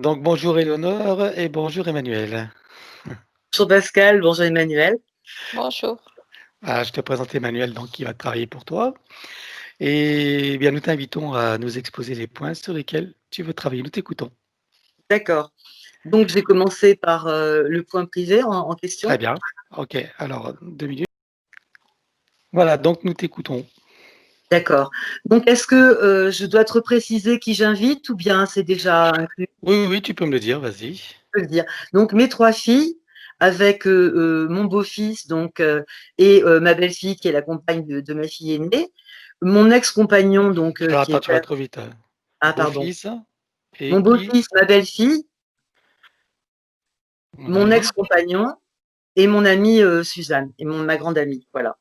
Donc bonjour Éléonore et bonjour Emmanuel. Bonjour Pascal, bonjour Emmanuel. Bonjour. Je te présente Emmanuel donc qui va travailler pour toi et bien nous t'invitons à nous exposer les points sur lesquels tu veux travailler. Nous t'écoutons. D'accord. Donc, j'ai commencé par le point privé en Très question. bien. OK, alors 2 minutes. Voilà, donc nous t'écoutons. D'accord. Donc, est-ce que je dois te repréciser qui j'invite ou bien c'est déjà inclus? Oui, oui, oui, tu peux me le dire, vas-y. Je peux le dire. Donc, mes trois filles avec mon beau-fils et ma belle-fille qui est la compagne de ma fille aînée, mon ex-compagnon Alors qui attends, est tu vas trop vite. ah pardon, Beau-fils et mon qui? beau-fils, ma belle-fille, mon Ouais, ex-compagnon et mon amie Suzanne et ma grande amie. Voilà.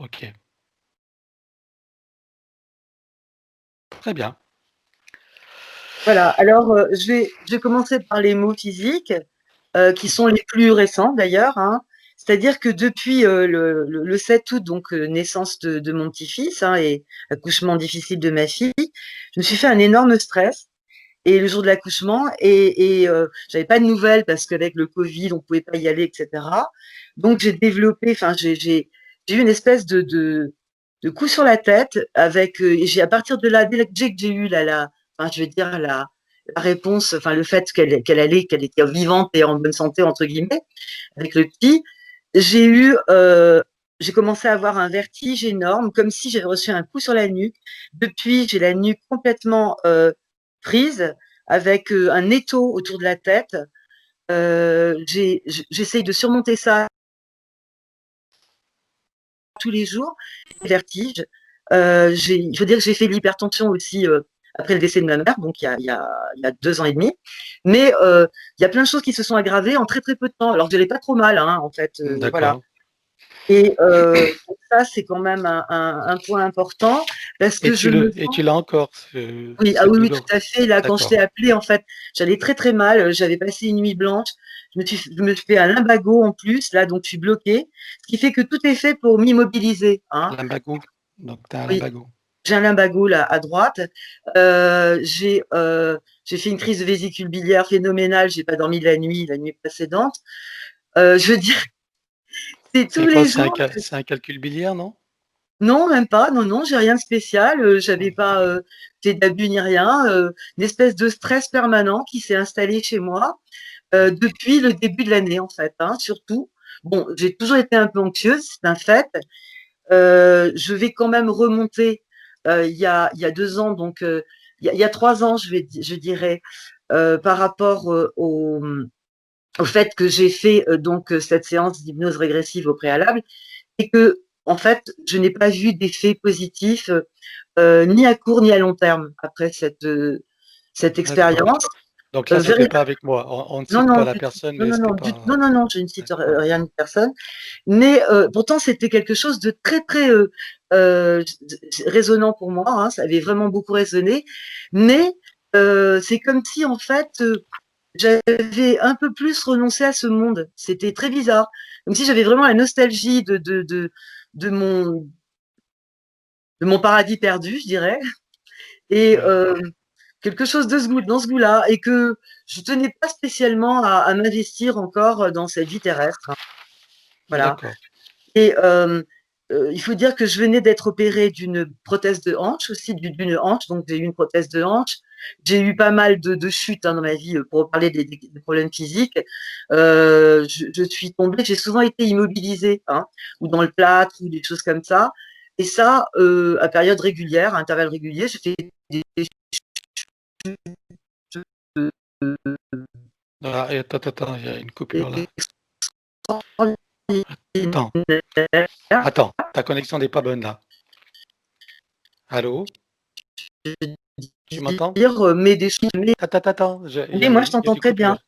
OK. Très bien. Voilà, alors je vais commencer par les mots physiques, qui sont les plus récents d'ailleurs, hein. C'est-à-dire que depuis le 7 août, donc naissance de mon petit-fils et accouchement difficile de ma fille, je me suis fait un énorme stress. Et le jour de l'accouchement, j'avais pas de nouvelles parce qu'avec le Covid, on pouvait pas y aller, etc. Donc j'ai développé, enfin j'ai eu une espèce de coup sur la tête et j'ai à partir de là, dès que j'ai eu enfin je veux dire la réponse, enfin le fait qu'elle était vivante et en bonne santé entre guillemets avec le petit, j'ai eu j'ai commencé à avoir un vertige énorme, comme si j'avais reçu un coup sur la nuque. Depuis, j'ai la nuque complètement prise, avec un étau autour de la tête. J'essaye de surmonter ça tous les jours, vertige. Je veux dire que j'ai fait l'hypertension aussi après le décès de ma mère, donc il y a 2 ans et demi. Mais il y a plein de choses qui se sont aggravées en très très peu de temps. Alors je n'allais pas trop mal, en fait, voilà. D'accord. Et ça, c'est quand même un point important parce Et que je me tu sens. l'as encore Oui, ah cette oui, oui, douleur? tout à fait. Là, quand je t'ai D'accord. appelé, en fait, j'allais très très mal. J'avais passé une nuit blanche. Je me suis fait un lumbago en plus. Là, donc je suis bloquée. Ce qui fait que tout est fait pour m'immobiliser, hein. Lumbago? Donc tu as un Oui, lumbago. j'ai un lumbago là à droite. J'ai fait une crise de vésicule biliaire phénoménale. J'ai pas dormi la nuit précédente. Je veux dire, c'est tous C'est quoi? les jours. C'est un calcul biliaire, non? Non, même pas. Non, non, j'ai rien de spécial. J'avais pas fait d'abus ni rien. Une espèce de stress permanent qui s'est installé chez moi depuis le début de l'année, en fait, surtout. Bon, j'ai toujours été un peu anxieuse, c'est un fait. Je vais quand même remonter il y a 2 ans, donc il y a 3 ans, je dirais, par rapport au fait que j'ai fait cette séance d'hypnose régressive au préalable et que, en fait, je n'ai pas vu d'effet positif ni à court ni à long terme après cette D'accord. expérience. Donc là, c'était Véri pas avec moi. On ne Non, cite non, pas la personne, non, mais non, c'était non, pas non, non, non, je ne cite d'accord. rien ni personne. Mais pourtant, c'était quelque chose de très, très résonnant pour moi, ça avait vraiment beaucoup résonné. Mais c'est comme si, en fait, j'avais un peu plus renoncé à ce monde. C'était très bizarre. Comme si j'avais vraiment la nostalgie de mon de mon paradis perdu, je dirais, et Ouais, quelque chose dans ce goût-là, et que je tenais pas spécialement à m'investir encore dans cette vie terrestre, hein. Voilà. d'accord. Et il faut dire que je venais d'être opérée d'une prothèse de hanche aussi, d'une hanche, donc j'ai eu une prothèse de hanche. J'ai eu pas mal de chutes dans ma vie pour parler des problèmes physiques. Je suis tombée, j'ai souvent été immobilisée, ou dans le plâtre, ou des choses comme ça. Et ça, à période régulière, à intervalles réguliers, je fais des Ah, et attends, il y a une coupure là. extraordinaires. Attends, attends, ta connexion n'est pas bonne là. Allô? Tu m'entends? Mais des choses, Attends, mais moi je il y a t'entends des très bien. coupures.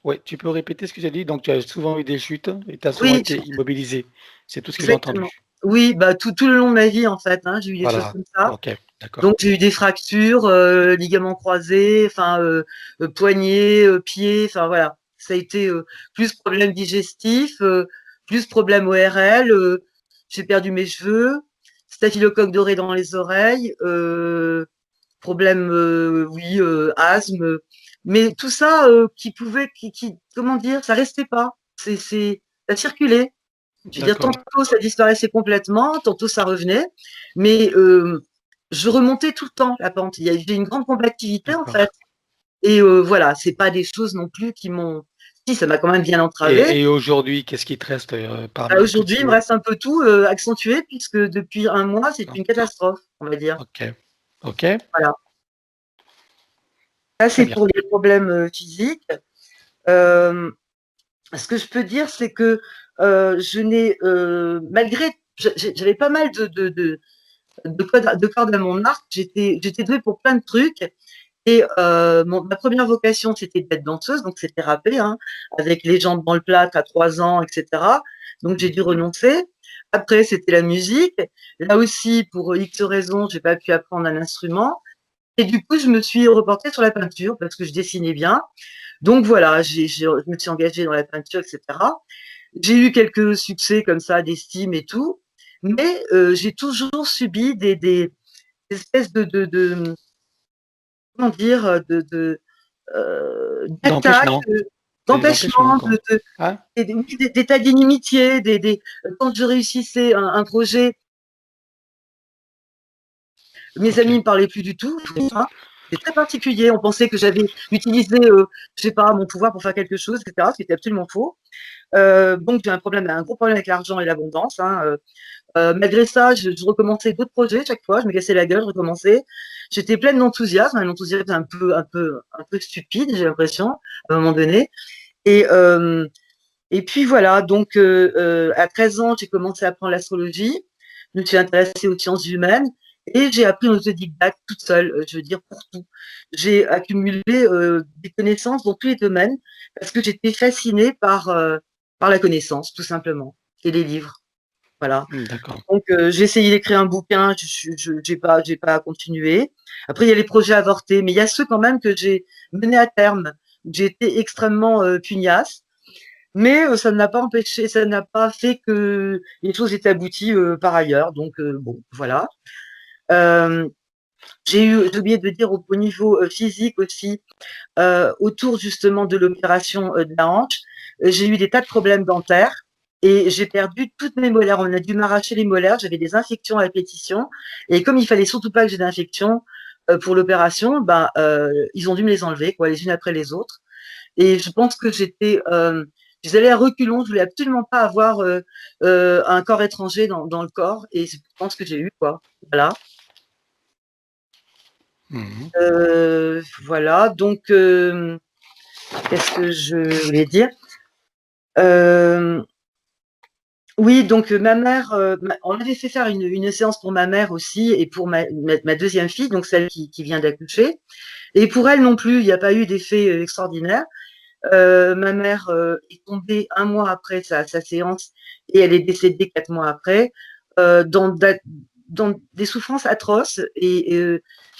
Oui, tu peux répéter ce que j'ai dit? Donc tu as souvent eu des chutes et tu as souvent Oui, été immobilisé. C'est tout ce que j'ai exactement. entendu. Oui, bah, tout le long de ma vie, en fait, j'ai eu des choses Voilà. comme ça. OK, d'accord. Donc j'ai eu des fractures, ligaments croisés, enfin, poignets, pieds, enfin voilà. Ça a été, plus problème digestif, plus problème ORL, j'ai perdu mes cheveux, staphylocoque doré dans les oreilles, problème, oui, asthme, mais tout ça comment dire, ça restait pas. Ça circulait. Je veux dire, D'accord. tantôt ça disparaissait complètement, tantôt ça revenait, mais je remontais tout le temps la pente. J'ai une grande combativité en D'accord. fait. Et voilà, c'est pas des choses non plus qui m'ont. Si, ça m'a quand même bien entravé. Et aujourd'hui, qu'est-ce qui te reste Bah, parmi toutes aujourd'hui, il me ces... reste un peu tout accentué puisque depuis un mois, c'est une catastrophe, on va dire. Ok, ok, Voilà. Ça, très c'est bien. pour les problèmes physiques. Euh, Ce que je peux dire, c'est que je n'ai, malgré, j'avais pas mal de cordes à mon arc, j'étais douée pour plein de trucs. Et ma première vocation, c'était d'être danseuse, donc c'était râpé, hein, avec les jambes dans le plâtre à 3 ans, etc. Donc j'ai dû renoncer. Après, c'était la musique. Là aussi, pour X raisons, j'ai pas pu apprendre un instrument. Et du coup, je me suis reportée sur la peinture parce que je dessinais bien. Donc voilà, je me suis engagée dans la peinture, etc. J'ai eu quelques succès comme ça, d'estime et tout, mais j'ai toujours subi des espèces comment dire, d'attaques, D'empêchement, des empêchements, d'empêchements, quoi. Hein? des tas d'inimitiés, quand je réussissais un projet, mes Ok. amis ne me parlaient plus du tout. Hein. C'est très particulier. On pensait que j'avais utilisé, je sais pas, mon pouvoir pour faire quelque chose, etc. Ce qui était absolument faux. Donc j'ai un gros problème avec l'argent et l'abondance. Hein. Malgré ça, je recommençais d'autres projets chaque fois. Je me cassais la gueule, je recommençais. J'étais pleine d'enthousiasme, un enthousiasme un peu stupide, j'ai l'impression, à un moment donné. Et, euh, et puis voilà, donc à 13 ans, j'ai commencé à apprendre l'astrologie. Je me suis intéressée aux sciences humaines et j'ai appris en autodidacte toute seule, je veux dire pour tout. J'ai accumulé des connaissances dans tous les domaines parce que j'étais fascinée par la connaissance, tout simplement, et les livres. Voilà. D'accord. Donc j'ai essayé d'écrire un bouquin, je j'ai pas continué. Après il y a les projets avortés, mais il y a ceux quand même que j'ai menés à terme. J'ai été extrêmement pugnace, mais ça ne m'a pas empêché, ça n'a pas fait que les choses étaient abouties par ailleurs. Donc bon, voilà. Euh, j'ai oublié de dire au niveau physique aussi, autour justement de l'opération de la hanche, j'ai eu des tas de problèmes dentaires et j'ai perdu toutes mes molaires. On a dû m'arracher les molaires, j'avais des infections à répétition. Et comme il fallait surtout pas que j'ai d'infection pour l'opération, ben, ils ont dû me les enlever, quoi, les unes après les autres. Et je pense que j'y allais à reculons, je voulais absolument pas avoir un corps étranger dans le corps. Et je pense que j'ai eu, quoi. Voilà. Mhm. Voilà. Donc, qu'est-ce que je voulais dire? Euh, oui, donc ma mère, on avait fait faire une séance pour ma mère aussi et pour ma deuxième fille, donc celle qui vient d'accoucher. Et pour elle non plus, il n'y a pas eu d'effet extraordinaire. Ma mère est tombée un mois après sa séance et elle est décédée 4 mois après dans des souffrances atroces et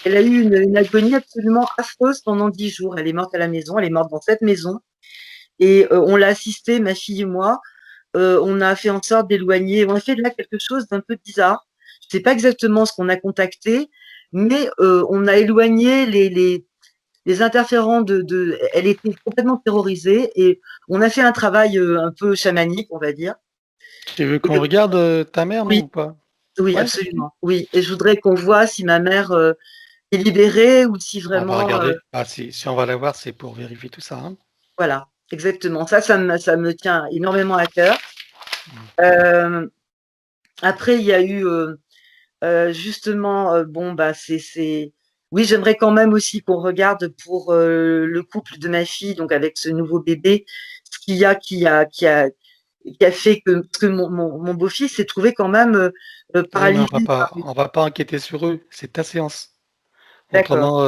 elle a eu une agonie absolument affreuse pendant 10 jours. Elle est morte à la maison, elle est morte dans cette maison et on l'a assistée, ma fille et moi. On a fait en sorte d'éloigner, on a fait de là quelque chose d'un peu bizarre. Je ne sais pas exactement ce qu'on a contacté, mais on a éloigné les interférents elle était complètement terrorisée et on a fait un travail un peu chamanique, on va dire. Tu veux qu'on Et, regarde ta mère, non, oui, ou pas? oui, Ouais, absolument. Oui, et je voudrais qu'on voit si ma mère est libérée ou si on va vraiment, regarder. Ah, si on va la voir, c'est pour vérifier tout ça. Hein. voilà, exactement. Ça me tient énormément à cœur. Euh, Après, il y a eu justement, bon, bah, oui, j'aimerais quand même aussi qu'on regarde pour le couple de ma fille, donc avec ce nouveau bébé, ce qu'il y a qui a fait que, parce que mon beau-fils s'est trouvé quand même Oui, mais paralysé. on va pas enquêter sur eux. C'est ta séance. D'accord. Autrement,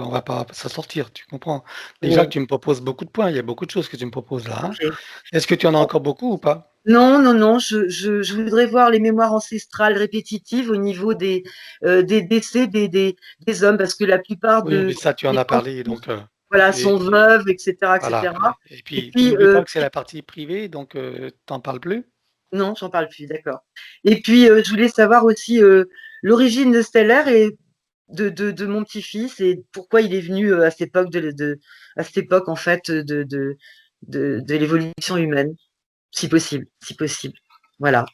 on va pas s'en sortir, tu comprends? Déjà que Oui, tu me proposes beaucoup de points, il y a beaucoup de choses que tu me proposes là, hein. ok. Est-ce que tu en as encore beaucoup ou pas? Non, non, non, je voudrais voir les mémoires ancestrales répétitives au niveau des décès des hommes, parce que la plupart Oui, mais ça, tu en des as parlé, ancêtres, donc voilà, sont et veuves, etc., voilà. etc. Et Et puis, puis, n'oublie pas que c'est la partie privée, donc t'en parles plus. Non, j'en parle plus, d'accord. Et puis, je voulais savoir aussi, l'origine de Stellaire et de mon petit-fils et pourquoi il est venu, à cette époque à cette époque, en fait, de l'évolution humaine, si possible, si possible. Voilà.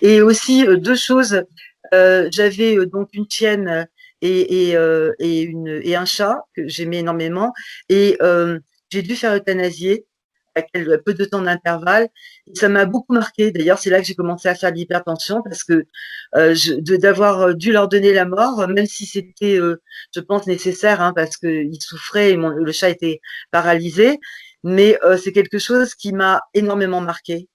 Et aussi, 2 choses, j'avais, donc une chienne, et un chat que j'aimais énormément et j'ai dû faire euthanasier à peu de temps d'intervalle. Ça m'a beaucoup marqué. D'ailleurs, c'est là que j'ai commencé à faire de l'hypertension parce que d'avoir dû leur donner la mort, même si c'était, je pense, nécessaire, hein, parce qu'ils souffraient et le chat était paralysé. Mais c'est quelque chose qui m'a énormément marqué.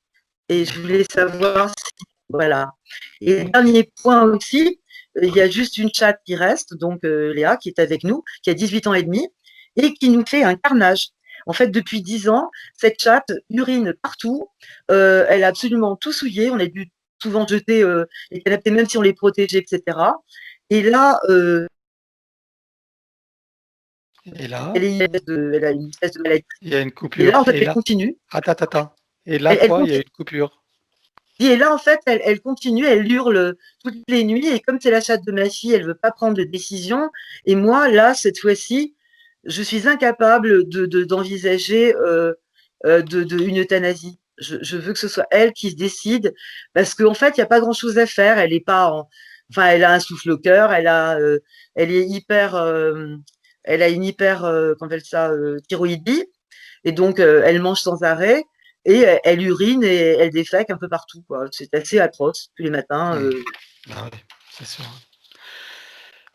Et je voulais D'accord. savoir si, voilà. Et OK. dernier point aussi, il y a juste une chatte qui reste, donc Léa, qui est avec nous, qui a 18 ans et demi, et qui nous fait un carnage. En fait, depuis 10 ans, cette chatte urine partout. Elle a absolument tout souillé. On a dû souvent jeter les canapés, même si on les protégeait, etc. Et là, Et là, elle a une espèce de maladie. il y a une Et là, coupure. en fait, Et elle là, continue. attends, attends, attends. Et là, Elle quoi? Il y a continue. une coupure. Et là, en fait, elle continue, elle hurle toutes les nuits. Et comme c'est la chatte de ma fille, elle veut pas prendre de décision. Et moi, là, cette fois-ci, je suis incapable d'envisager une euthanasie. Je veux que ce soit elle qui se décide parce qu'en fait, il n'y a pas grand-chose à faire. Elle est pas, enfin, elle a un souffle au cœur. Elle est hyper, elle a une hyper, qu'on appelle ça, thyroïdie. Et donc, elle mange sans arrêt et elle urine et elle défèque un peu partout, quoi. C'est assez atroce tous les matins. Mmh. Ah oui, c'est sûr.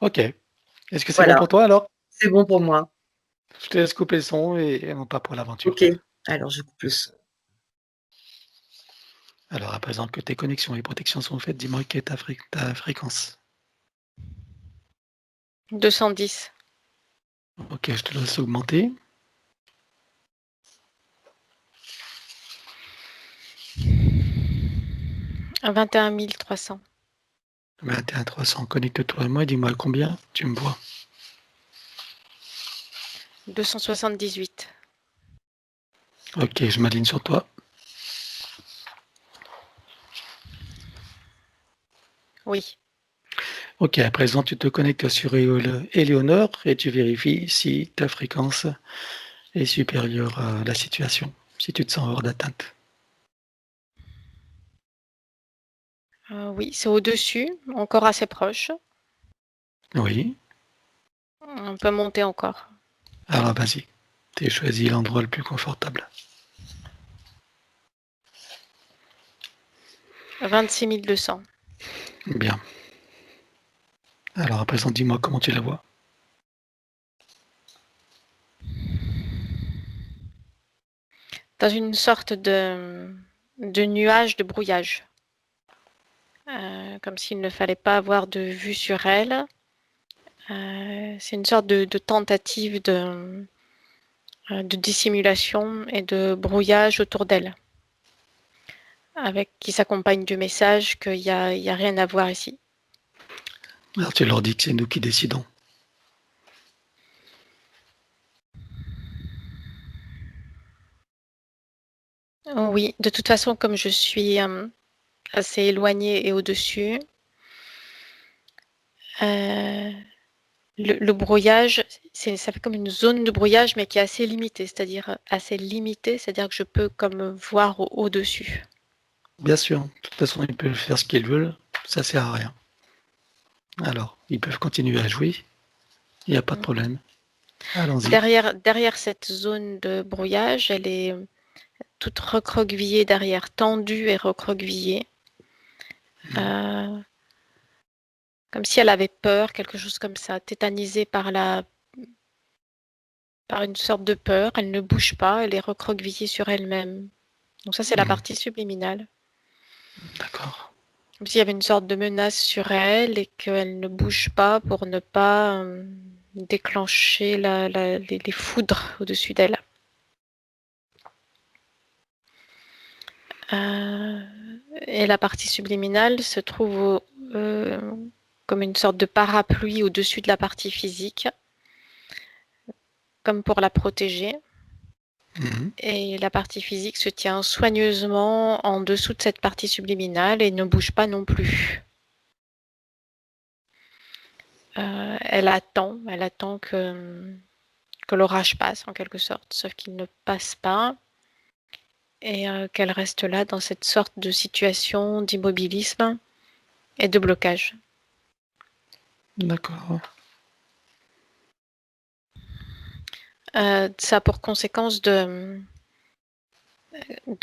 OK. Est-ce que c'est bon Voilà, pour toi alors? c'est bon pour moi. Je te laisse couper le son et on part pour l'aventure. Ok, alors je coupe le son. Alors, à présent que tes connexions et protections sont faites, dis-moi quelle est ta fréquence. 210. OK, je te laisse augmenter. 21 300. 21 300, connecte-toi à moi, dis-moi combien tu me vois. 278. OK, je m'aligne sur toi. Oui. OK, à présent tu te connectes sur Éléonore et tu vérifies si ta fréquence est supérieure à la situation, si tu te sens hors d'atteinte. Oui, c'est au-dessus, encore assez proche. Oui, On peut monter encore. alors vas-y, tu as choisi l'endroit le plus confortable. 26 200. Bien. Alors à présent, dis-moi comment tu la vois. Dans une sorte de nuage de brouillage. Comme s'il ne fallait pas avoir de vue sur elle. C'est une sorte de tentative de dissimulation et de brouillage autour d'elle. Qui s'accompagne du message qu'il y a rien à voir ici. Alors tu leur dis que c'est nous qui décidons. Oui, de toute façon, comme je suis assez éloignée et au-dessus, le brouillage, ça fait comme une zone de brouillage, mais qui est assez limitée, c'est-à-dire que je peux comme voir au-dessus. Bien sûr, de toute façon, ils peuvent faire ce qu'ils veulent, ça sert à rien. Alors, ils peuvent continuer à jouer, il n'y a pas de problème. Allons-y. Derrière cette zone de brouillage, elle est toute recroquevillée derrière, tendue et recroquevillée. Comme si elle avait peur, quelque chose comme ça, tétanisée par une sorte de peur. Elle ne bouge pas, elle est recroquevillée sur elle-même. Donc ça, c'est la partie subliminale. D'accord. Comme s'il y avait une sorte de menace sur elle et qu'elle ne bouge pas pour ne pas déclencher les foudres au-dessus d'elle. Et la partie subliminale se trouve comme une sorte de parapluie au-dessus de la partie physique, comme pour la protéger. Mhm. Et la partie physique se tient soigneusement en dessous de cette partie subliminale et ne bouge pas non plus. Elle attend que l'orage passe en quelque sorte, sauf qu'il ne passe pas et qu'elle reste là dans cette sorte de situation d'immobilisme et de blocage. D'accord. Ça a pour conséquence de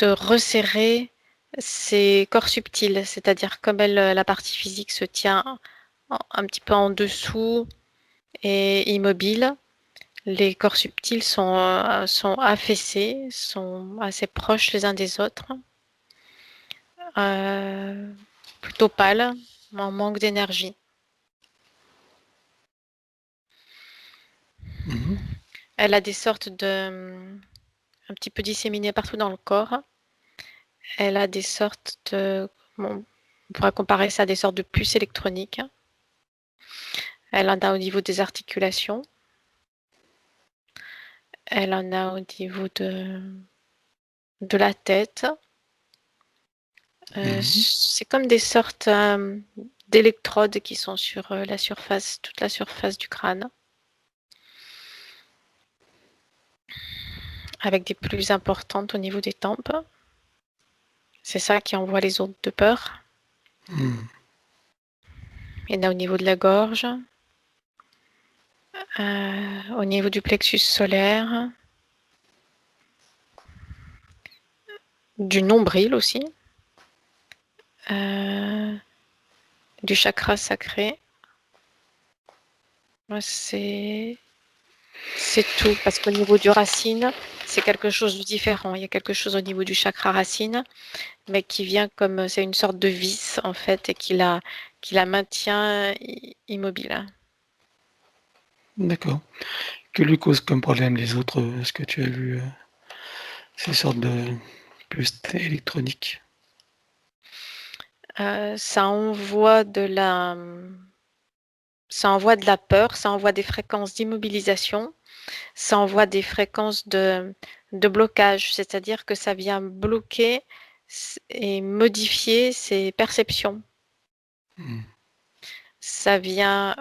resserrer ses corps subtils, c'est-à-dire comme la partie physique se tient un petit peu en dessous et immobile, les corps subtils sont affaissés, sont assez proches les uns des autres, plutôt pâles, en manque d'énergie. Mhm. Elle a des sortes un petit peu disséminées partout dans le corps. Elle a des sortes bon, on pourrait comparer ça à des sortes de puces électroniques. Elle en a au niveau des articulations. Elle en a au niveau de la tête. Mhm. C'est comme des sortes d'électrodes qui sont sur la surface, toute la surface du crâne, avec des plus importantes au niveau des tempes. C'est ça qui envoie les ondes de peur. Mhm. Il y en a au niveau de la gorge, au niveau du plexus solaire, du nombril aussi, du chakra sacré. C'est tout, parce qu'au niveau du racine, c'est quelque chose de différent. Il y a quelque chose au niveau du chakra racine, mais qui vient comme c'est une sorte de vis en fait, et qui la maintient immobile. D'accord. Que lui cause comme problème les autres, ce que tu as vu, ces sortes de puces électroniques? Ça envoie de la peur, ça envoie des fréquences d'immobilisation, ça envoie des fréquences de blocage, c'est-à-dire que ça vient bloquer et modifier ses perceptions. Mhm. Ça vient,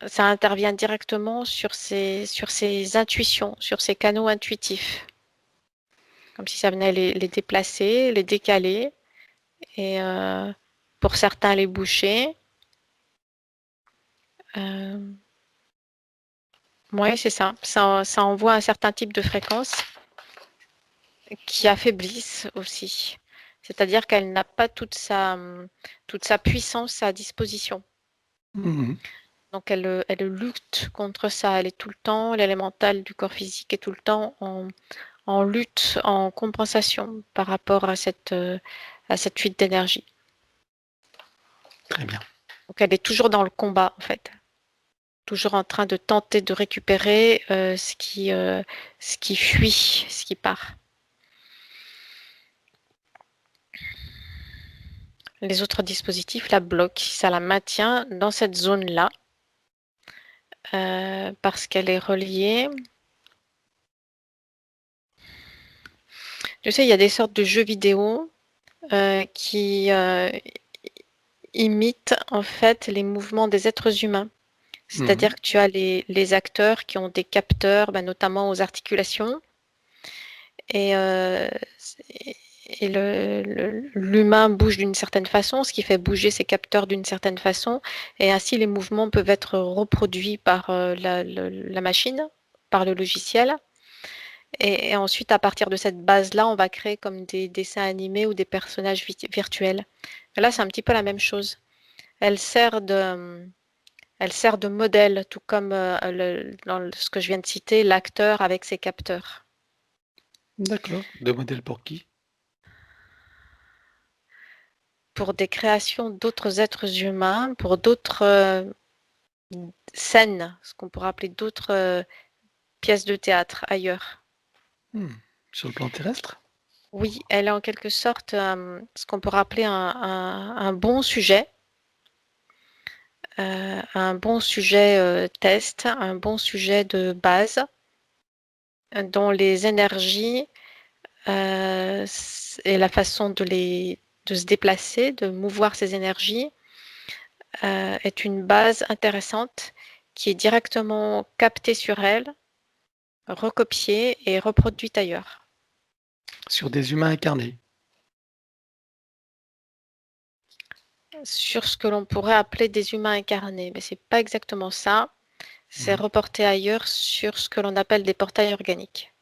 ça intervient directement sur ses intuitions, sur ses canaux intuitifs, comme si ça venait les déplacer, les décaler, et pour certains les boucher. Oui, c'est ça. Ça envoie un certain type de fréquence qui affaiblissent aussi. C'est-à-dire qu'elle n'a pas toute sa puissance à disposition. Mhm. Donc elle lutte contre ça. Elle est tout le temps, l'élémental du corps physique est tout le temps en lutte, en compensation par rapport à cette fuite d'énergie. Très bien. Donc elle est toujours dans le combat en fait, toujours en train de tenter de récupérer ce qui fuit, ce qui part. Les autres dispositifs la bloquent, ça la maintient dans cette zone-là parce qu'elle est reliée. Je sais, il y a des sortes de jeux vidéo qui imitent en fait les mouvements des êtres humains. Mhm. C'est-à-dire que tu as les acteurs qui ont des capteurs, notamment aux articulations, et, l'humain bouge d'une certaine façon, ce qui fait bouger ses capteurs d'une certaine façon, et ainsi les mouvements peuvent être reproduits par la machine, par le logiciel. Et ensuite, à partir de cette base-là, on va créer comme des dessins animés ou des personnages virtuels. Là, c'est un petit peu la même chose. Elle sert de, Elle sert de modèle, tout comme dans ce que je viens de citer, l'acteur avec ses capteurs. D'accord. De modèle pour qui? Pour des créations d'autres êtres humains, pour d'autres scènes, ce qu'on pourrait appeler d'autres pièces de théâtre ailleurs. Hmm. Sur le plan terrestre? Oui, elle est en quelque sorte ce qu'on pourrait appeler un bon sujet, un bon sujet test, un bon sujet de base, dont les énergies et la façon de se déplacer, de mouvoir ces énergies est une base intéressante qui est directement captée sur elle, recopiée et reproduite ailleurs. Sur des humains incarnés. Sur ce que l'on pourrait appeler des humains incarnés, mais c'est pas exactement ça. C'est reporté ailleurs sur ce que l'on appelle des portails organiques.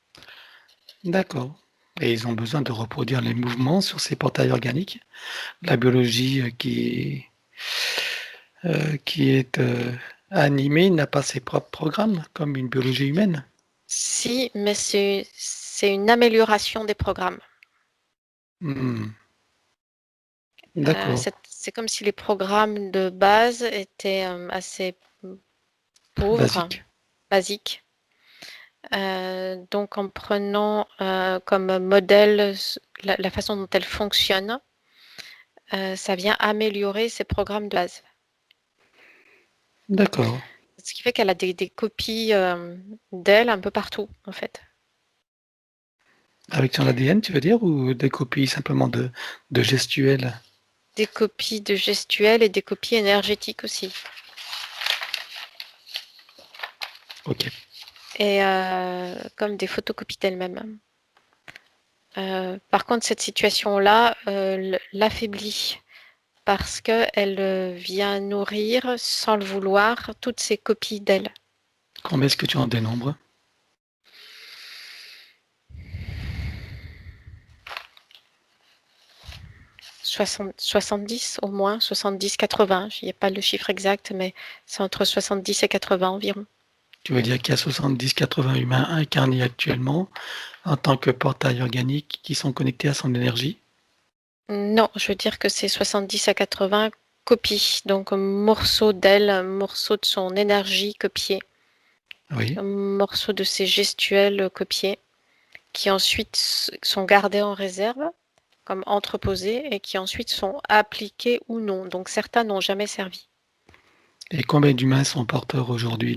D'accord. Et ils ont besoin de reproduire les mouvements sur ces portails organiques. La biologie qui est animée n'a pas ses propres programmes, comme une biologie humaine. Si, mais c'est une amélioration des programmes. D'accord. C'est comme si les programmes de base étaient assez pauvres, basiques. Donc en prenant comme modèle la façon dont elles fonctionnent, ça vient améliorer ces programmes de base. D'accord. Ce qui fait qu'elle a des copies d'elle un peu partout, en fait. Avec son ADN, tu veux dire, ou des copies simplement de gestuels? Des copies de gestuels et des copies énergétiques aussi. Ok. Et comme des photocopies d'elle-même. Par contre, cette situation-là l'affaiblit parce qu'elle vient nourrir, sans le vouloir, toutes ces copies d'elle. Combien est-ce que tu en dénombres? « 70 au moins, 70-80, il n'y a pas le chiffre exact, mais c'est entre 70 et 80 environ. Tu veux dire qu'il y a 70-80 humains incarnés actuellement en tant que portail organique qui sont connectés à son énergie? Non, je veux dire que c'est 70 à 80 copies, donc morceaux d'elle, morceaux de son énergie copiés, Oui. morceaux de ses gestuels copiés, qui ensuite sont gardés en réserve, comme entreposés, et qui ensuite sont appliqués ou non. Donc certains n'ont jamais servi. Et combien d'humains sont porteurs aujourd'hui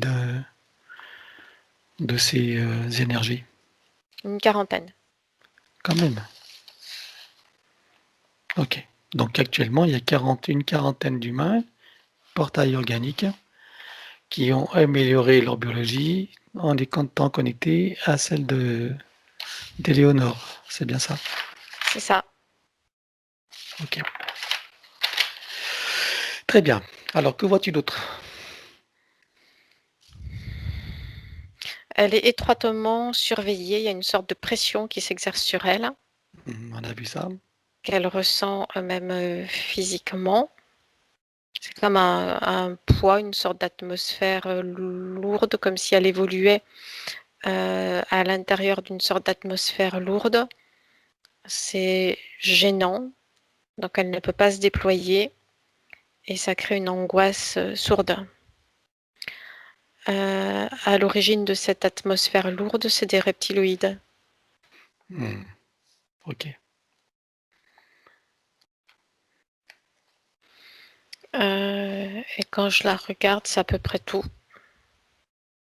de ces énergies? Une quarantaine. Quand même. Ok. Donc actuellement, il y a une quarantaine d'humains, portails organiques, qui ont amélioré leur biologie en étant connectés à celle d'Éléonore. C'est bien ça? C'est ça. Ok. Très bien. Alors, que vois-tu d'autre? Elle est étroitement surveillée, il y a une sorte de pression qui s'exerce sur elle, On a vu ça. qu'elle ressent même physiquement. C'est comme un poids, une sorte d'atmosphère lourde, comme si elle évoluait à l'intérieur d'une sorte d'atmosphère lourde. C'est gênant, donc elle ne peut pas se déployer et ça crée une angoisse sourde. À l'origine de cette atmosphère lourde, c'est des reptiloïdes. Ok. Et quand je la regarde, c'est à peu près tout.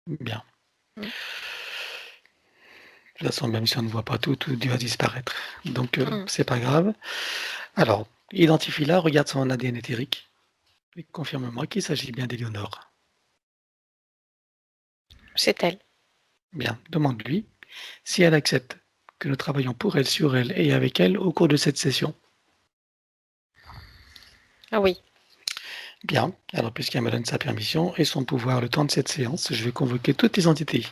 Bien. De toute façon, même si on ne voit pas tout, tout va disparaître. Donc, c'est pas grave. Alors, identifie-la, regarde son ADN éthérique et confirme-moi qu'il s'agit bien d'Éléonore. C'est elle. Bien, demande-lui si elle accepte que nous travaillons pour elle, sur elle et avec elle au cours de cette session. Ah oui. Bien, alors puisqu'elle me donne sa permission et son pouvoir le temps de cette séance, je vais convoquer toutes les entités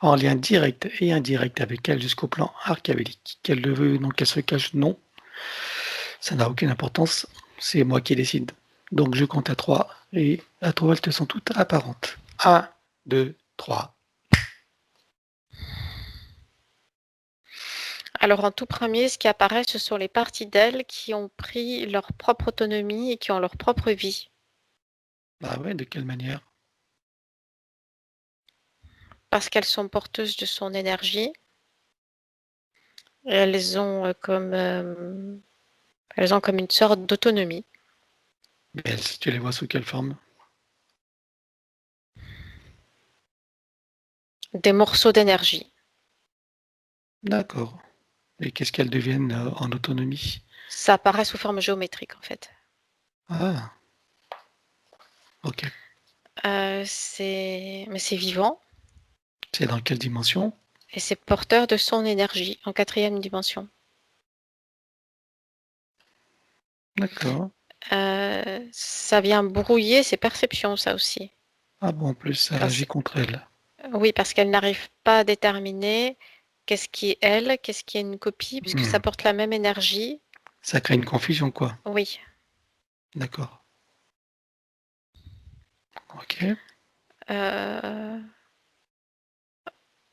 en lien direct et indirect avec elle jusqu'au plan archavélique. Qu'elle le veuille ou non, qu'elle se cache, non. Ça n'a aucune importance, c'est moi qui décide. Donc je compte à 3 et à 3 elles te sont toutes apparentes. 1, 2, 3. Alors en tout premier, ce qui apparaît, ce sont les parties d'elle qui ont pris leur propre autonomie et qui ont leur propre vie. Ah ouais, de quelle manière? Parce qu'elles sont porteuses de son énergie. Et elles ont comme une sorte d'autonomie. Mais tu les vois sous quelle forme? Des morceaux d'énergie. D'accord. Et qu'est-ce qu'elles deviennent en autonomie? Ça apparaît sous forme géométrique, en fait. Ah, ok. Mais c'est vivant C'est dans quelle dimension? et c'est porteur de son énergie en 4e dimension. D'accord. Ça vient brouiller ses perceptions, ça aussi. Ah bon, en plus, ça Parce agit contre elle. Oui, parce qu'elle n'arrive pas à déterminer qu'est-ce qui est elle, qu'est-ce qui est une copie, puisque ça porte la même énergie. Ça crée une confusion, quoi. Oui. D'accord. Ok.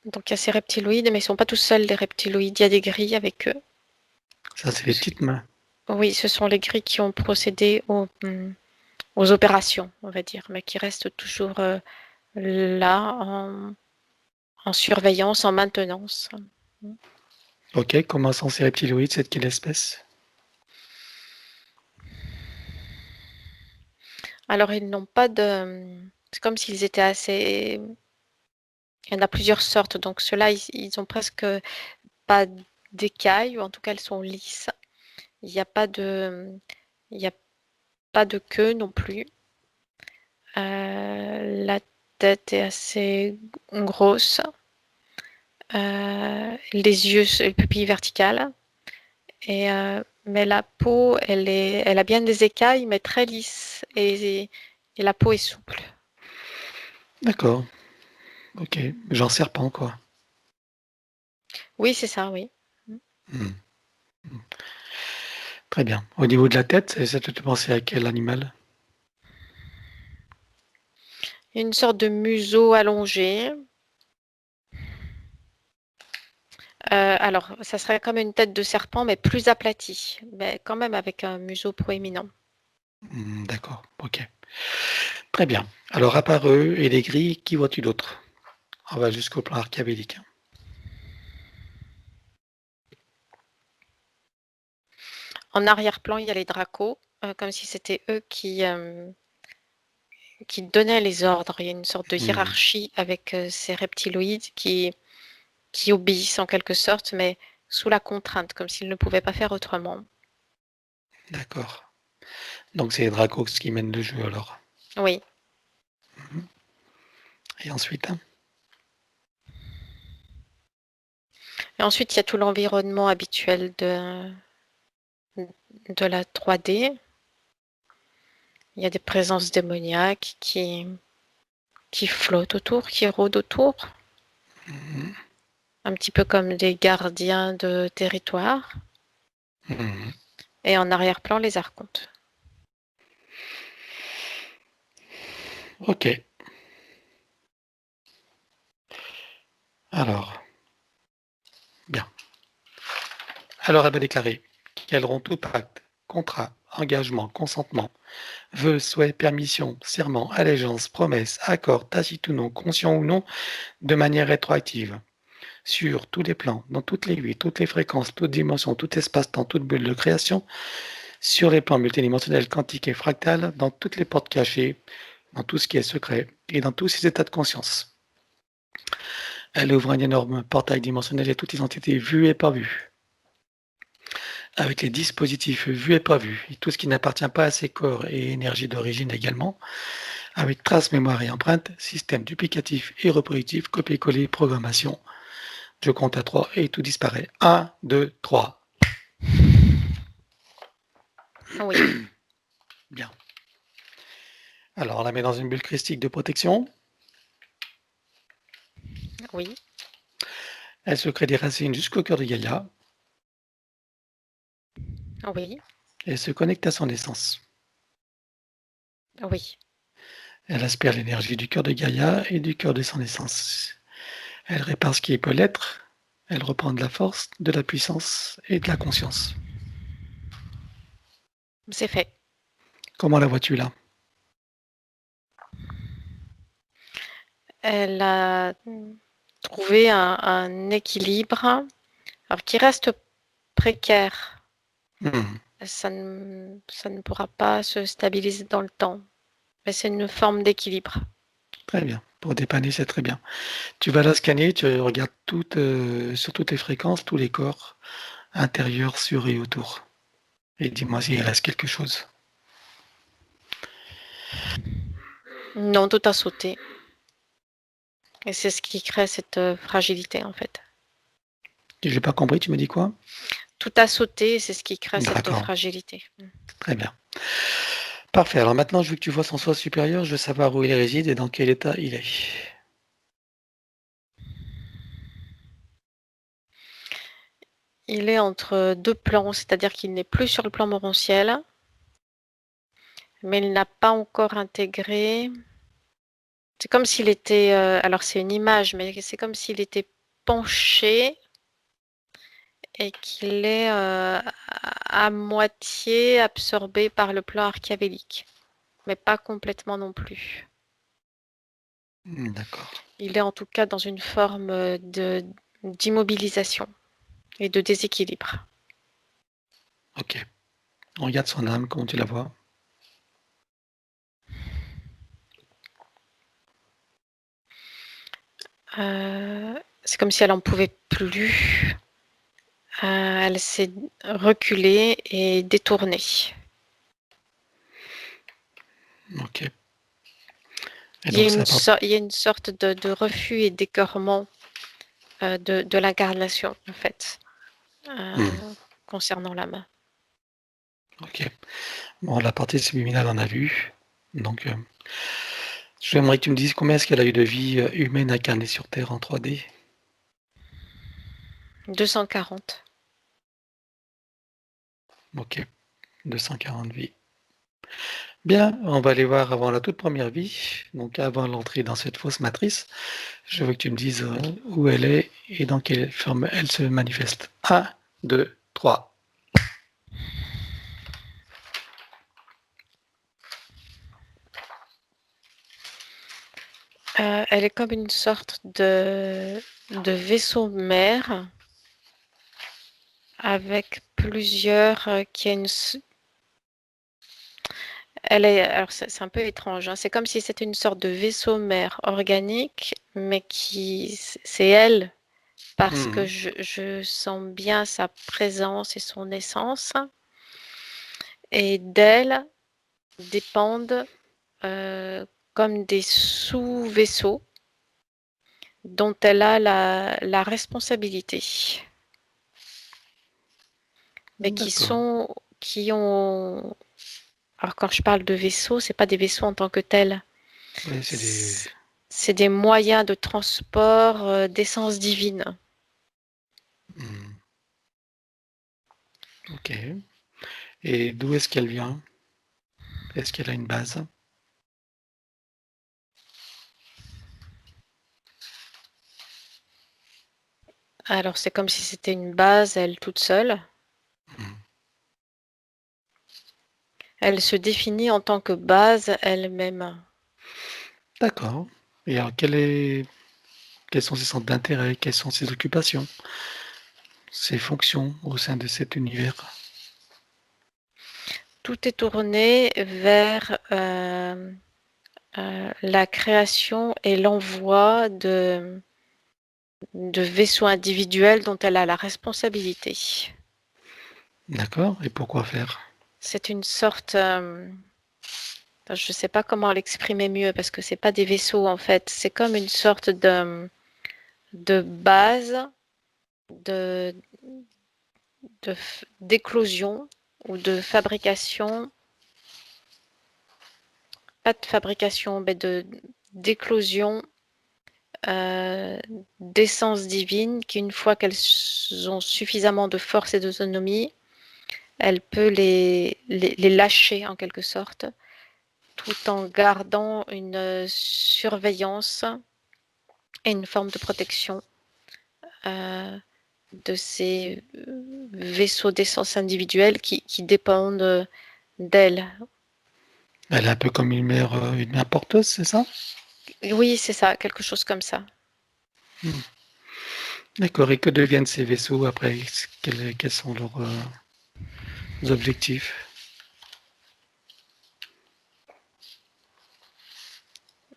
Donc il y a ces reptiloïdes, mais ils sont pas tout seuls, les reptiloïdes. Il y a des grilles avec eux. Ça, c'est les petites mains. Oui, ce sont les grilles qui ont procédé aux opérations, on va dire, mais qui restent toujours là en surveillance, en maintenance. Ok, comment sont ces reptiloïdes? C'est de quelle espèce? Alors ils n'ont pas de... C'est comme s'ils étaient assez... Il y en a plusieurs sortes, donc ceux-là, ils ont presque pas d'écailles, ou en tout cas elles sont lisses. Il n'y a pas de queue non plus. La tête est assez grosse. Les yeux, les pupilles verticales. Mais la peau, elle a bien des écailles, mais très lisse. Et la peau est souple. D'accord. Ok. Genre serpent, quoi. Oui, c'est ça, oui. Hmm. Très bien. Au niveau de la tête, ça te fait penser à quel animal? Une sorte de museau allongé. Alors, ça serait comme une tête de serpent, mais plus aplatie, mais quand même avec un museau proéminent. D'accord. Ok. Très bien. Alors, à part eux et les grilles, qui vois-tu d'autre? On va jusqu'au plan archéologique. En arrière-plan, il y a les dracos, comme si c'était eux qui donnaient les ordres. Il y a une sorte de hiérarchie avec ces reptiloïdes qui obéissent en quelque sorte, mais sous la contrainte, comme s'ils ne pouvaient pas faire autrement. D'accord. Donc, c'est les Dracos qui mènent le jeu, alors. Oui. Et ensuite, hein? Et ensuite, il y a tout l'environnement habituel de la 3D. Il y a des présences démoniaques qui flottent autour, qui rôdent autour. Un petit peu comme des gardiens de territoire. Et en arrière-plan, les archontes. Ok. Alors, bien. Alors, elle va déclarer qu'elles auront tout pacte, contrat, engagement, consentement, vœux, souhaits, permission, serment, allégeance, promesse, accord, tacite ou non, conscient ou non, de manière rétroactive, sur tous les plans, dans toutes les vies, toutes les fréquences, toutes dimensions, tout espace-temps, toute bulle de création, sur les plans multidimensionnels, quantiques et fractales, dans toutes les portes cachées, dans tout ce qui est secret et dans tous ces états de conscience. Elle ouvre un énorme portail dimensionnel et toutes les entités vues et pas vues, avec les dispositifs vus et pas vus, et tout ce qui n'appartient pas à ces corps et énergies d'origine également, avec traces, mémoire et empreintes, système duplicatif et reproductif, copier-coller, programmation. Je compte à 3 et tout disparaît. 1, 2, 3. Oui. Bien. Alors, on la met dans une bulle christique de protection. Oui. Elle se crée des racines jusqu'au cœur de Gaïa Oui. et se connecte à son essence. Oui. Elle aspire l'énergie du cœur de Gaïa et du cœur de son essence. Elle répare ce qui peut l'être. Elle reprend de la force, de la puissance et de la conscience. C'est fait. Comment la vois-tu là? Elle a trouvé un équilibre, alors qui reste précaire. Ça ne pourra pas se stabiliser dans le temps, mais c'est une forme d'équilibre. Très bien. Pour dépanner, c'est très bien. Tu vas la scanner, tu regardes sur toutes les fréquences, tous les corps intérieurs, sur et autour. Et dis-moi s'il reste quelque chose. Non, tout a sauté. Et c'est ce qui crée cette fragilité, en fait. J'ai pas compris, tu me dis quoi? Tout a sauté et c'est ce qui crée cette D'accord, fragilité. très bien. Parfait. Alors maintenant, je veux que tu vois son soi supérieur, je veux savoir où il réside et dans quel état il est. Il est entre deux plans, c'est-à-dire qu'il n'est plus sur le plan morontiel, mais il n'a pas encore intégré. C'est comme s'il était. Alors, c'est une image, mais c'est comme s'il était penché et qu'il est à moitié absorbé par le plan archiavélique, mais pas complètement non plus. D'accord. Il est en tout cas dans une forme d'immobilisation et de déséquilibre. Ok. On regarde son âme, comment tu la vois? C'est comme si elle n'en pouvait plus. Elle s'est reculée et détournée. Ok. Et Il y a donc une, ça part. il y a une sorte de refus et d'écœurement de l'incarnation, en fait, concernant l'âme. Ok. Bon, la partie subliminale, on a vu. Donc, j'aimerais que tu me dises combien est-ce qu'elle a eu de vie humaine incarnée sur Terre en 3D? 240. Ok. 240 vies. Bien, on va aller voir avant la toute première vie, donc avant l'entrée dans cette fausse matrice. Je veux que tu me dises où elle est et dans quelle forme elle se manifeste. 1, 2, 3. Elle est comme une sorte de vaisseau mère avec plusieurs qui a une. Elle est, alors c'est un peu étrange, hein. C'est comme si c'était une sorte de vaisseau mère organique, mais qui c'est elle parce que je sens bien sa présence et son essence. Et d'elle dépendent comme des sous-vaisseaux dont elle a la responsabilité, mais D'accord. qui ont. Alors quand je parle de vaisseaux, c'est pas des vaisseaux en tant que tels. Oui, c'est des. C'est des moyens de transport d'essence divine. Hmm, ok. Et d'où est-ce qu'elle vient? Est-ce qu'elle a une base? Alors c'est comme si c'était une base, elle toute seule. Hmm, Elle se définit en tant que base elle-même. d'accord. Et alors, quels sont ses centres d'intérêt? Quelles sont ses occupations? Ses fonctions au sein de cet univers? Tout est tourné vers la création et l'envoi de vaisseaux individuels dont elle a la responsabilité. D'accord. Et pourquoi faire? C'est une sorte, je ne sais pas comment l'exprimer mieux parce que c'est pas des vaisseaux en fait. C'est comme une sorte de base de, d'éclosion ou de fabrication, pas de fabrication, mais d'éclosion d'essence divine qui, une fois qu'elles ont suffisamment de force et d'autonomie, elle peut les lâcher en quelque sorte, tout en gardant une surveillance et une forme de protection de ces vaisseaux d'essence individuels qui dépendent d'elle. Elle est un peu comme une mère porteuse, c'est ça? Oui, c'est ça, quelque chose comme ça. Hmm. D'accord. Et que deviennent ces vaisseaux après? Quels sont leurs objectifs?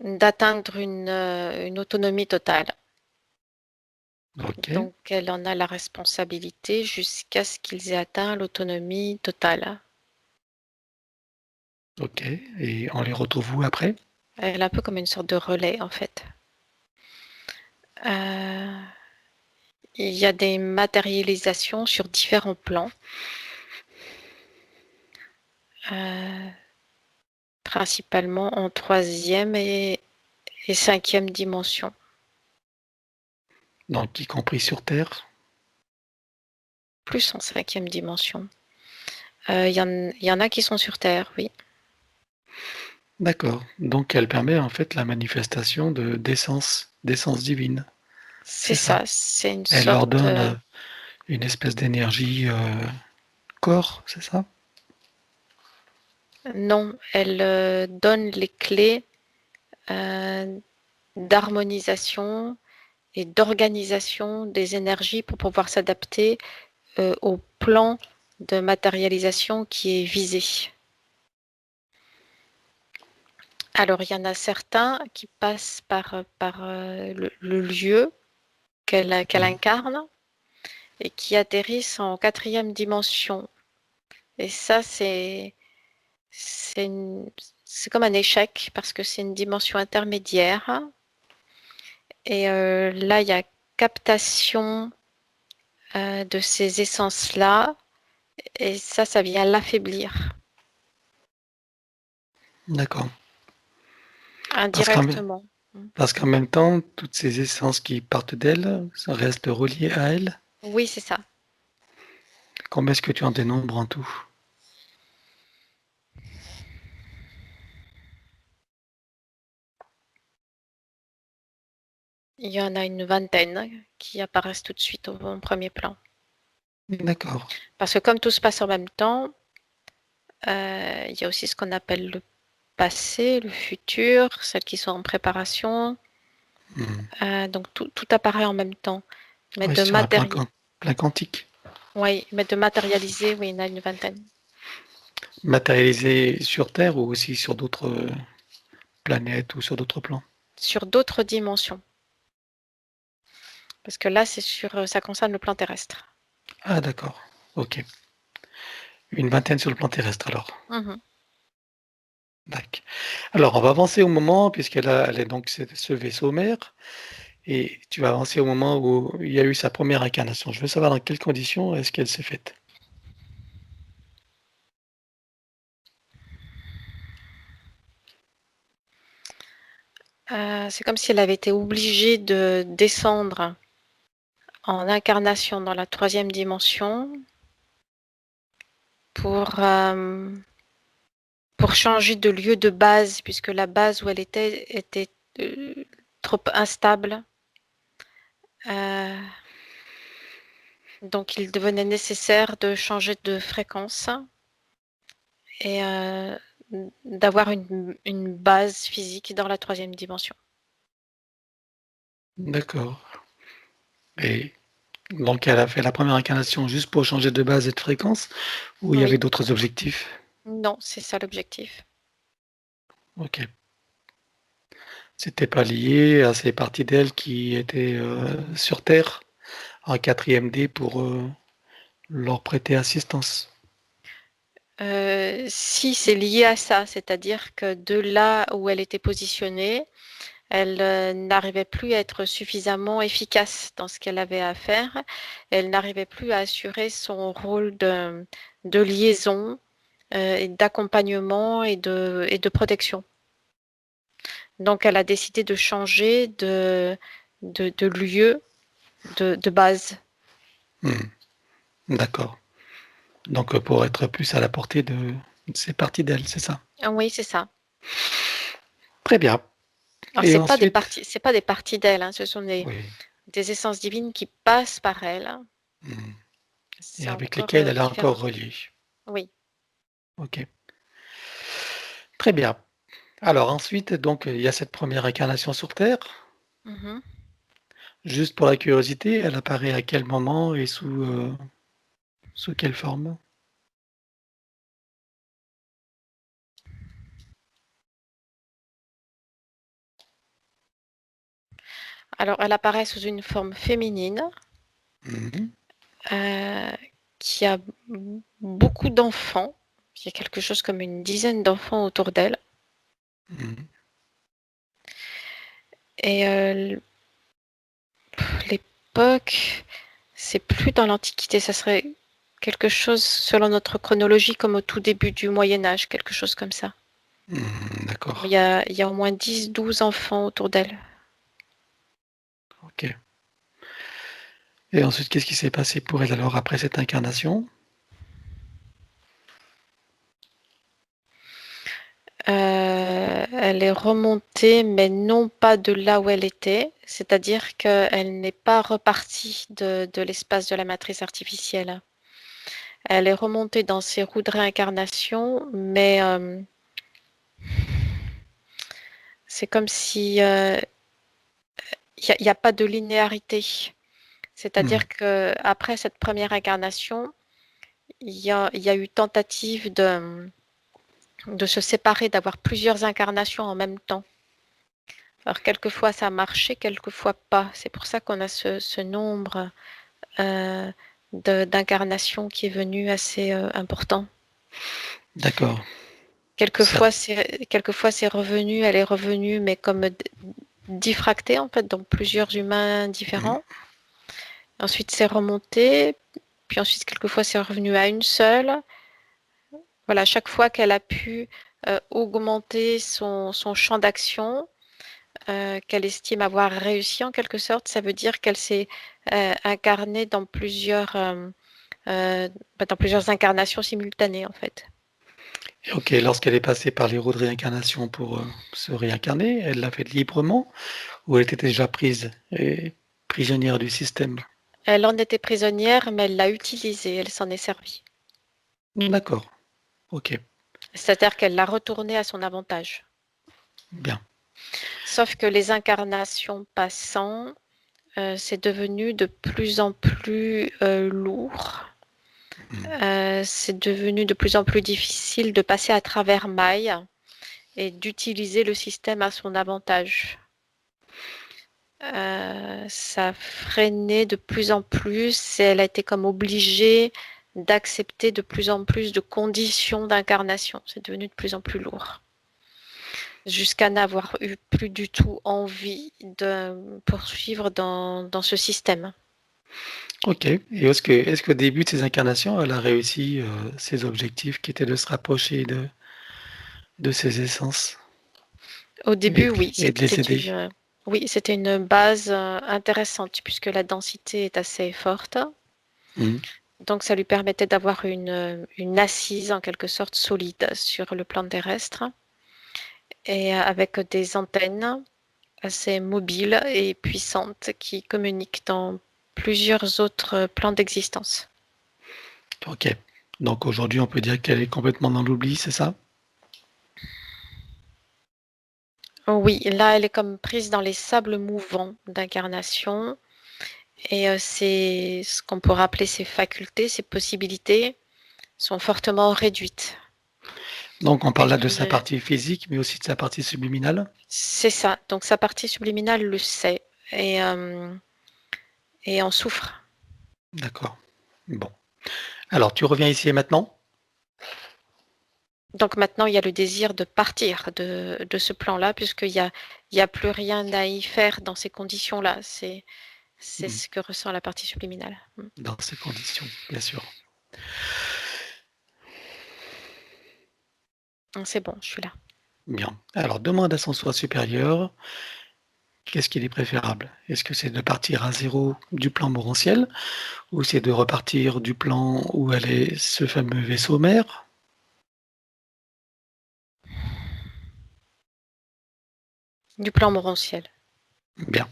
d'atteindre une autonomie totale. Ok, Donc, elle en a la responsabilité jusqu'à ce qu'ils aient atteint l'autonomie totale. ok. Et on les retrouve où après? Elle est un peu comme une sorte de relais, en fait. Il y a des matérialisations sur différents plans, principalement en 3e et 5e dimension. Donc, y compris sur Terre? Plus en 5e dimension. Il y en a qui sont sur Terre, oui. D'accord. Donc, elle permet en fait la manifestation d'essence divine. C'est C'est ça. ça, c'est une Elle leur sorte. donne une espèce d'énergie corps, c'est ça? Non, elle donne les clés d'harmonisation et d'organisation des énergies pour pouvoir s'adapter au plan de matérialisation qui est visé. Alors, il y en a certains qui passent par le lieu qu'elle incarne et qui atterrissent en 4e dimension. Et ça, c'est comme un échec parce que c'est une dimension intermédiaire. Et là, il y a captation de ces essences-là. Et ça vient l'affaiblir D'accord. Parce qu'en même, indirectement. parce qu'en même temps, toutes ces essences qui partent d'elle restent reliées à elle. Oui, c'est ça. Combien est-ce que tu en dénombres en tout? Il y en a une vingtaine qui apparaissent tout de suite en premier plan. D'accord. Parce que comme tout se passe en même temps, il y a aussi ce qu'on appelle le passé, le futur, celles qui sont en préparation. Donc tout apparaît en même temps. Mais Oui, de, sur un plan quantique. ouais, mais de matérialiser, oui, il y en a une vingtaine. Matérialisé sur Terre ou aussi sur d'autres planètes ou sur d'autres plans? Sur d'autres dimensions. Parce que là, ça concerne le plan terrestre. Ah, d'accord. Ok. Une vingtaine sur le plan terrestre alors. Mhm. D'accord. Alors, on va avancer au moment, elle est donc ce vaisseau mère, et tu vas avancer au moment où il y a eu sa première incarnation. Je veux savoir dans quelles conditions est-ce qu'elle s'est faite. C'est comme si elle avait été obligée de descendre en incarnation dans la 3e dimension pour changer de lieu de base, puisque la base où elle était trop instable. Donc il devenait nécessaire de changer de fréquence et d'avoir une base physique dans la 3e dimension. D'accord. Et donc, elle a fait la première incarnation juste pour changer de base et de fréquence, ou il y avait Oui, d'autres objectifs? non, c'est ça l'objectif. Ok. C'était pas lié à ces parties d'elle qui étaient sur Terre en 4e D pour leur prêter assistance. Si c'est lié à ça, c'est-à-dire que de là où elle était positionnée, elle n'arrivait plus à être suffisamment efficace dans ce qu'elle avait à faire. Elle n'arrivait plus à assurer son rôle de liaison, et d'accompagnement et de protection. Donc, elle a décidé de changer de lieu de base. D'accord. Donc, pour être plus à la portée de ces parties d'elle, c'est ça? Ah oui, c'est ça. Très bien. Alors, Et ensuite? c'est pas des parties d'elle, hein, ce sont Oui. des essences divines qui passent par elle. Mmh. Et C'est avec encore lesquelles elle est encore différent. reliée. Oui. OK. Très bien. Alors ensuite, donc, il y a cette première incarnation sur Terre. Mhm. Juste pour la curiosité, elle apparaît à quel moment et sous quelle forme? Alors, elle apparaît sous une forme féminine Mhm. qui a beaucoup d'enfants. Il y a quelque chose comme une dizaine d'enfants autour d'elle. Mhm. Et l'époque, c'est plus dans l'Antiquité, ça serait quelque chose, selon notre chronologie, comme au tout début du Moyen Âge, quelque chose comme ça. D'accord. Il y a au moins 10-12 enfants autour d'elle. Ok. Et ensuite, qu'est-ce qui s'est passé pour elle alors après cette incarnation? Elle est remontée, mais non pas de là où elle était, c'est-à-dire qu'elle n'est pas repartie de l'espace de la matrice artificielle. Elle est remontée dans ses roues de réincarnation, mais c'est comme si il n'y a pas de linéarité. Mhm. C'est-à-dire qu'après cette première incarnation, il y a eu tentative de se séparer, d'avoir plusieurs incarnations en même temps. Alors, quelquefois ça a marché, quelquefois pas. C'est pour ça qu'on a ce nombre euh, d'incarnations qui est venu assez important. D'accord. Ça, Quelquefois c'est revenu, elle est revenue, mais comme diffractée en fait, dans plusieurs humains mhm. différents. Ensuite c'est remonté, puis ensuite quelquefois c'est revenu à une seule. Voilà, chaque fois qu'elle a pu augmenter son champ d'action, qu'elle estime avoir réussi en quelque sorte, ça veut dire qu'elle s'est incarnée dans plusieurs incarnations simultanées en fait. Ok, lorsqu'elle est passée par les roues de réincarnation pour se réincarner, elle l'a fait librement ou elle était déjà prise et prisonnière du système? Elle en était prisonnière, mais elle l'a utilisée, elle s'en est servie. D'accord. Ok, C'est-à-dire qu'elle l'a retournée à son avantage. bien. Sauf que les incarnations passant, c'est devenu de plus en plus lourd. Mhm. C'est devenu de plus en plus difficile de passer à travers mailles et d'utiliser le système à son avantage. Ça freinait de plus en plus et elle a été comme obligée d'accepter de plus en plus de conditions d'incarnation. C'est devenu de plus en plus lourd. Jusqu'à n'avoir eu plus du tout envie de poursuivre dans ce système. Ok. Et est-ce qu'au début de ces incarnations, elle a réussi ses objectifs qui étaient de se rapprocher de ses essences Au début, oui, et de les aider? c'était une base intéressante puisque la densité est assez forte. Mhm. Donc, ça lui permettait d'avoir une assise en quelque sorte solide sur le plan terrestre et avec des antennes assez mobiles et puissantes qui communiquent dans plusieurs autres plans d'existence. Ok. Donc aujourd'hui, on peut dire qu'elle est complètement dans l'oubli, c'est ça? Oui, là, elle est comme prise dans les sables mouvants d'incarnation et c'est ce qu'on pourrait appeler ses facultés, ses possibilités sont fortement réduites. Donc on parle là de sa Elle, partie physique, mais aussi de sa partie subliminale? c'est ça. Donc sa partie subliminale le sait et en souffre. D'accord. Bon. Alors tu reviens ici et maintenant? Donc maintenant, il y a le désir de partir de ce plan-là, il y a plus rien à y faire dans ces conditions-là. C'est Mhm. ce que ressent la partie subliminale. Dans ces conditions, bien sûr. C'est bon, je suis là. Bien. Alors demande à son soi supérieur, qu'est-ce qu'il est préférable? Est-ce que c'est de partir à zéro du plan morantiel ou c'est de repartir du plan où elle est ce fameux vaisseau mère? Du plan morantiel. Bien.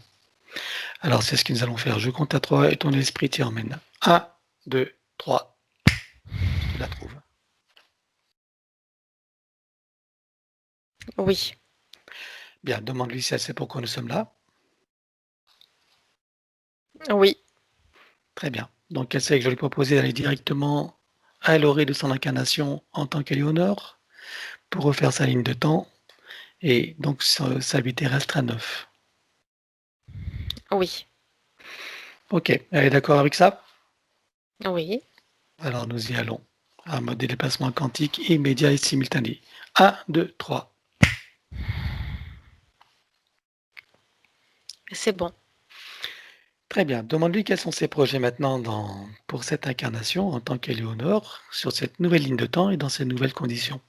Alors c'est ce que nous allons faire. Je compte à 3 et ton esprit t'y emmène. 1, 2, 3. Tu la trouves. Oui, Bien, demande-lui si elle sait pourquoi nous sommes là. oui. Très bien. Donc elle sait que je lui proposais d'aller directement à l'orée de son incarnation en tant qu'Éléonore pour refaire sa ligne de temps et donc sa vie terrestre à 9. Oui, Ok, elle est d'accord avec ça? oui, Alors nous y allons. Un mode de déplacement quantique immédiat et simultané. 1, 2, 3. c'est bon. Très bien. Demande-lui quels sont ses projets maintenant pour cette incarnation en tant qu'Éléonore, sur cette nouvelle ligne de temps et dans ces nouvelles conditions.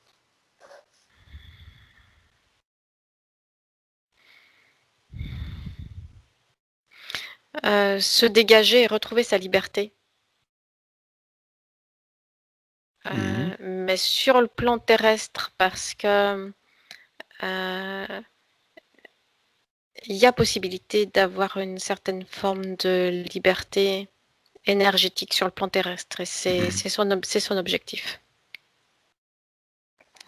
Se dégager et retrouver sa liberté. Mhm. Mais sur le plan terrestre, parce que il y a possibilité d'avoir une certaine forme de liberté énergétique sur le plan terrestre, et c'est son objectif.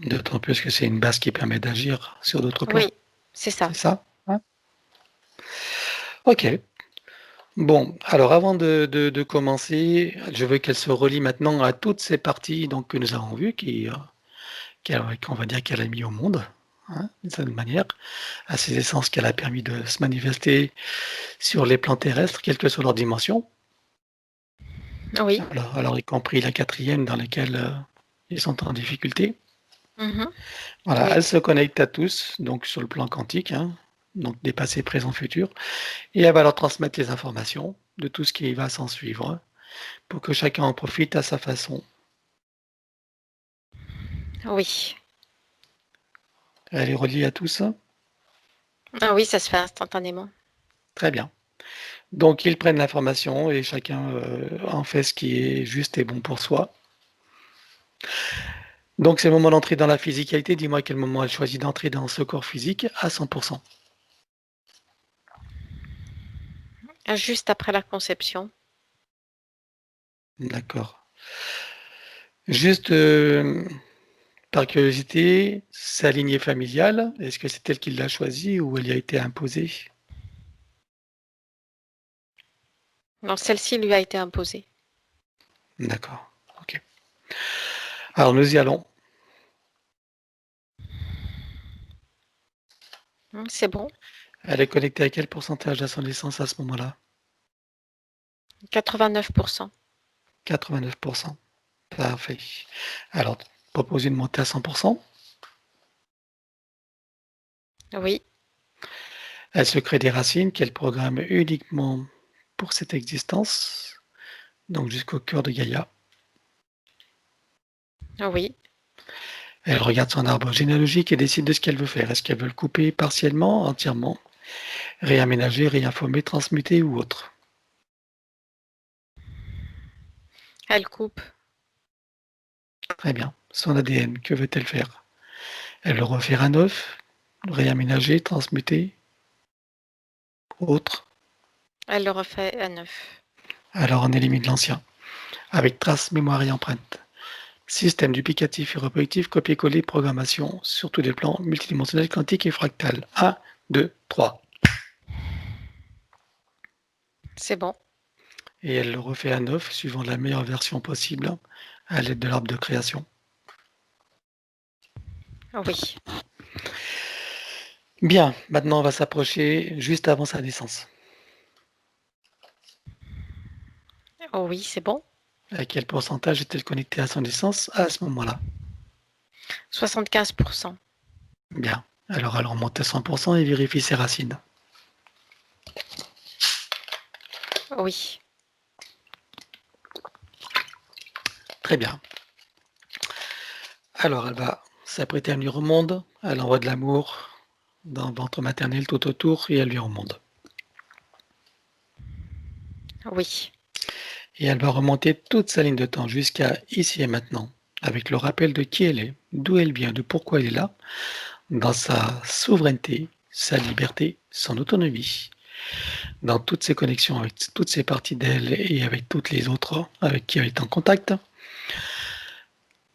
D'autant plus que c'est une base qui permet d'agir sur d'autres plans. Oui, c'est ça. C'est ça? Hein? Ok. Bon, alors avant de commencer, je veux qu'elle se relie maintenant à toutes ces parties donc, que nous avons vues, qu'on va dire qu'elle a mis au monde, hein, d'une certaine manière, à ces essences qu'elle a permis de se manifester sur les plans terrestres, quelle que soit leur dimension. Oui. Alors y compris la quatrième dans laquelle ils sont en difficulté. Mhm. Voilà, Oui. elle se connecte à tous, donc sur le plan quantique, hein, donc des passés, présents, futurs, et elle va leur transmettre les informations de tout ce qui va s'en suivre, pour que chacun en profite à sa façon. Oui. Elle est reliée à tout ça? Ah oui, ça se fait instantanément. Très bien. Donc ils prennent l'information et chacun en fait ce qui est juste et bon pour soi. Donc c'est le moment d'entrer dans la physicalité. Dis-moi à quel moment elle choisit d'entrer dans ce corps physique à 100%. Juste après la conception. D'accord. Juste par curiosité, sa lignée familiale, est-ce que c'est elle qui l'a choisie ou elle y a été imposée? Donc celle-ci lui a été imposée. D'accord, ok. Alors nous y allons. C'est bon. Elle est connectée à quel pourcentage à son naissance à ce moment-là? 89%. 89%. Parfait. Alors, proposer de monter à 100%. Oui. Elle se crée des racines qu'elle programme uniquement pour cette existence, donc jusqu'au cœur de Gaïa. Oui. Elle regarde son arbre généalogique et décide de ce qu'elle veut faire. Est-ce qu'elle veut le couper partiellement, entièrement, réaménager, réinformer, transmuter ou autre? Elle coupe. Très bien. Son ADN, que veut-elle faire? Elle le refaire à neuf, réaménager, transmuter, autre? Elle le refait à neuf. Alors on élimine l'ancien, avec trace, mémoire et empreinte. Système duplicatif et répétitif, copier-coller, programmation sur tous les plans multidimensionnels, quantiques et fractales. 1, 2, 3. C'est bon. Et elle le refait à neuf, suivant la meilleure version possible, à l'aide de l'arbre de création. Oui. Bien, maintenant on va s'approcher juste avant sa naissance. Oh oui, c'est bon. À quel pourcentage est-elle connectée à son naissance à ce moment-là? 75%. Bien, alors elle remonte à 100% et vérifie ses racines. Oui. Très bien. Alors elle va s'apprêter à venir au monde, elle envoie de l'amour dans le ventre maternel tout autour et elle vient au monde. Oui. Et elle va remonter toute sa ligne de temps jusqu'à ici et maintenant, avec le rappel de qui elle est, d'où elle vient, de pourquoi elle est là, dans sa souveraineté, sa liberté, son autonomie, dans toutes ses connexions avec toutes ces parties d'elle et avec toutes les autres avec qui elle est en contact,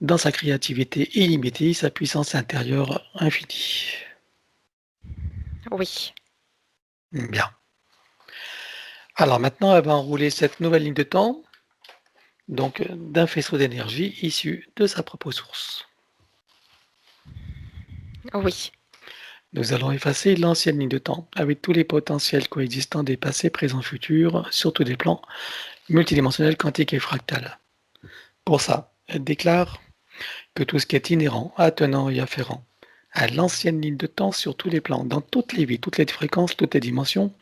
dans sa créativité illimitée, sa puissance intérieure infinie. Oui. Bien. Alors maintenant, elle va enrouler cette nouvelle ligne de temps, donc d'un faisceau d'énergie issu de sa propre source. Oui. Nous allons effacer l'ancienne ligne de temps avec tous les potentiels coexistants des passés, présents, futurs, sur tous des plans multidimensionnels, quantiques et fractales. Pour ça, elle déclare que tout ce qui est inhérent, attenant et afférent à l'ancienne ligne de temps sur tous les plans, dans toutes les vies, toutes les fréquences, toutes les dimensions,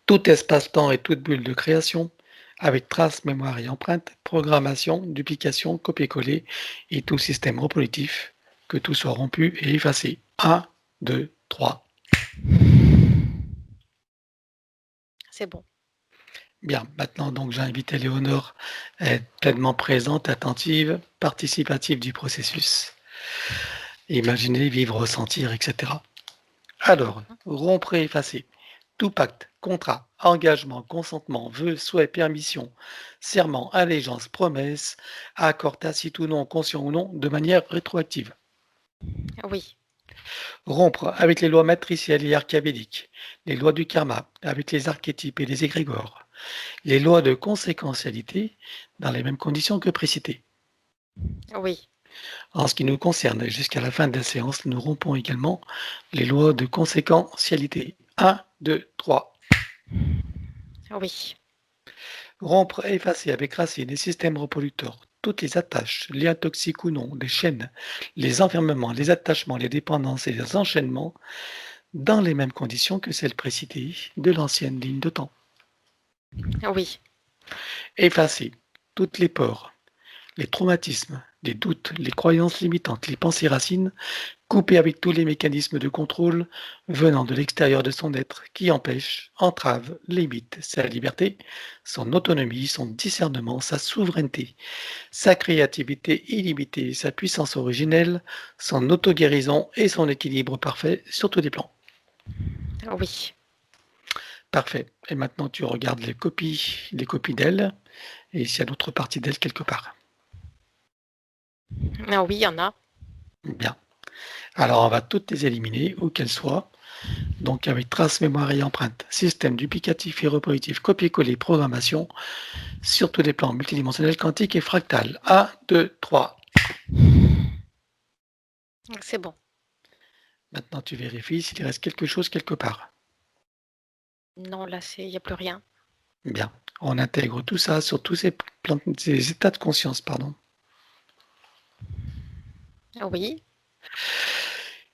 tout espace-temps et toute bulle de création, avec traces, mémoire et empreinte, programmation, duplication, copier-coller et tout système reproductif, que tout soit rompu et effacé. 1, 2, 3. C'est bon. Bien, maintenant donc j'invite Éléonore à être pleinement présente, attentive, participative du processus. Imaginer, vivre, ressentir, etc. Alors, rompre et effacer. Tout pacte, contrat, engagement, consentement, vœu, souhait, permission, serment, allégeance, promesse, accord tacite ou non, conscient ou non, de manière rétroactive. Oui. Rompre avec les lois matricielles et archabédiques, les lois du karma, avec les archétypes et les égrégores, les lois de conséquentialité dans les mêmes conditions que précitées. Oui. En ce qui nous concerne, jusqu'à la fin de la séance, nous rompons également les lois de conséquentialité. 1, 2, 3. Oui. Rompre et effacer avec racine les systèmes reproducteurs, toutes les attaches, liens toxiques ou non, les chaînes, les enfermements, les attachements, les dépendances et les enchaînements dans les mêmes conditions que celles précitées de l'ancienne ligne de temps. Oui. Effacer toutes les peurs, les traumatismes, les doutes, les croyances limitantes, les pensées racines, couper avec tous les mécanismes de contrôle venant de l'extérieur de son être qui empêchent, entravent, limitent sa liberté, son autonomie, son discernement, sa souveraineté, sa créativité illimitée, sa puissance originelle, son auto-guérison et son équilibre parfait sur tous les plans. Oui. Parfait. Et maintenant, tu regardes les copies d'elle et s'il y a d'autres parties d'elle quelque part. Ah oui, il y en a. Bien. Alors, on va toutes les éliminer, où qu'elles soient. Donc, avec trace, mémoire et empreinte, système duplicatif et reproductif, copier-coller, programmation, sur tous les plans multidimensionnels, quantiques et fractales. 1, 2, 3. C'est bon. Maintenant, tu vérifies s'il reste quelque chose quelque part. Non, là, il n'y a plus rien. Bien. On intègre tout ça sur tous ces états de conscience, pardon. Oui.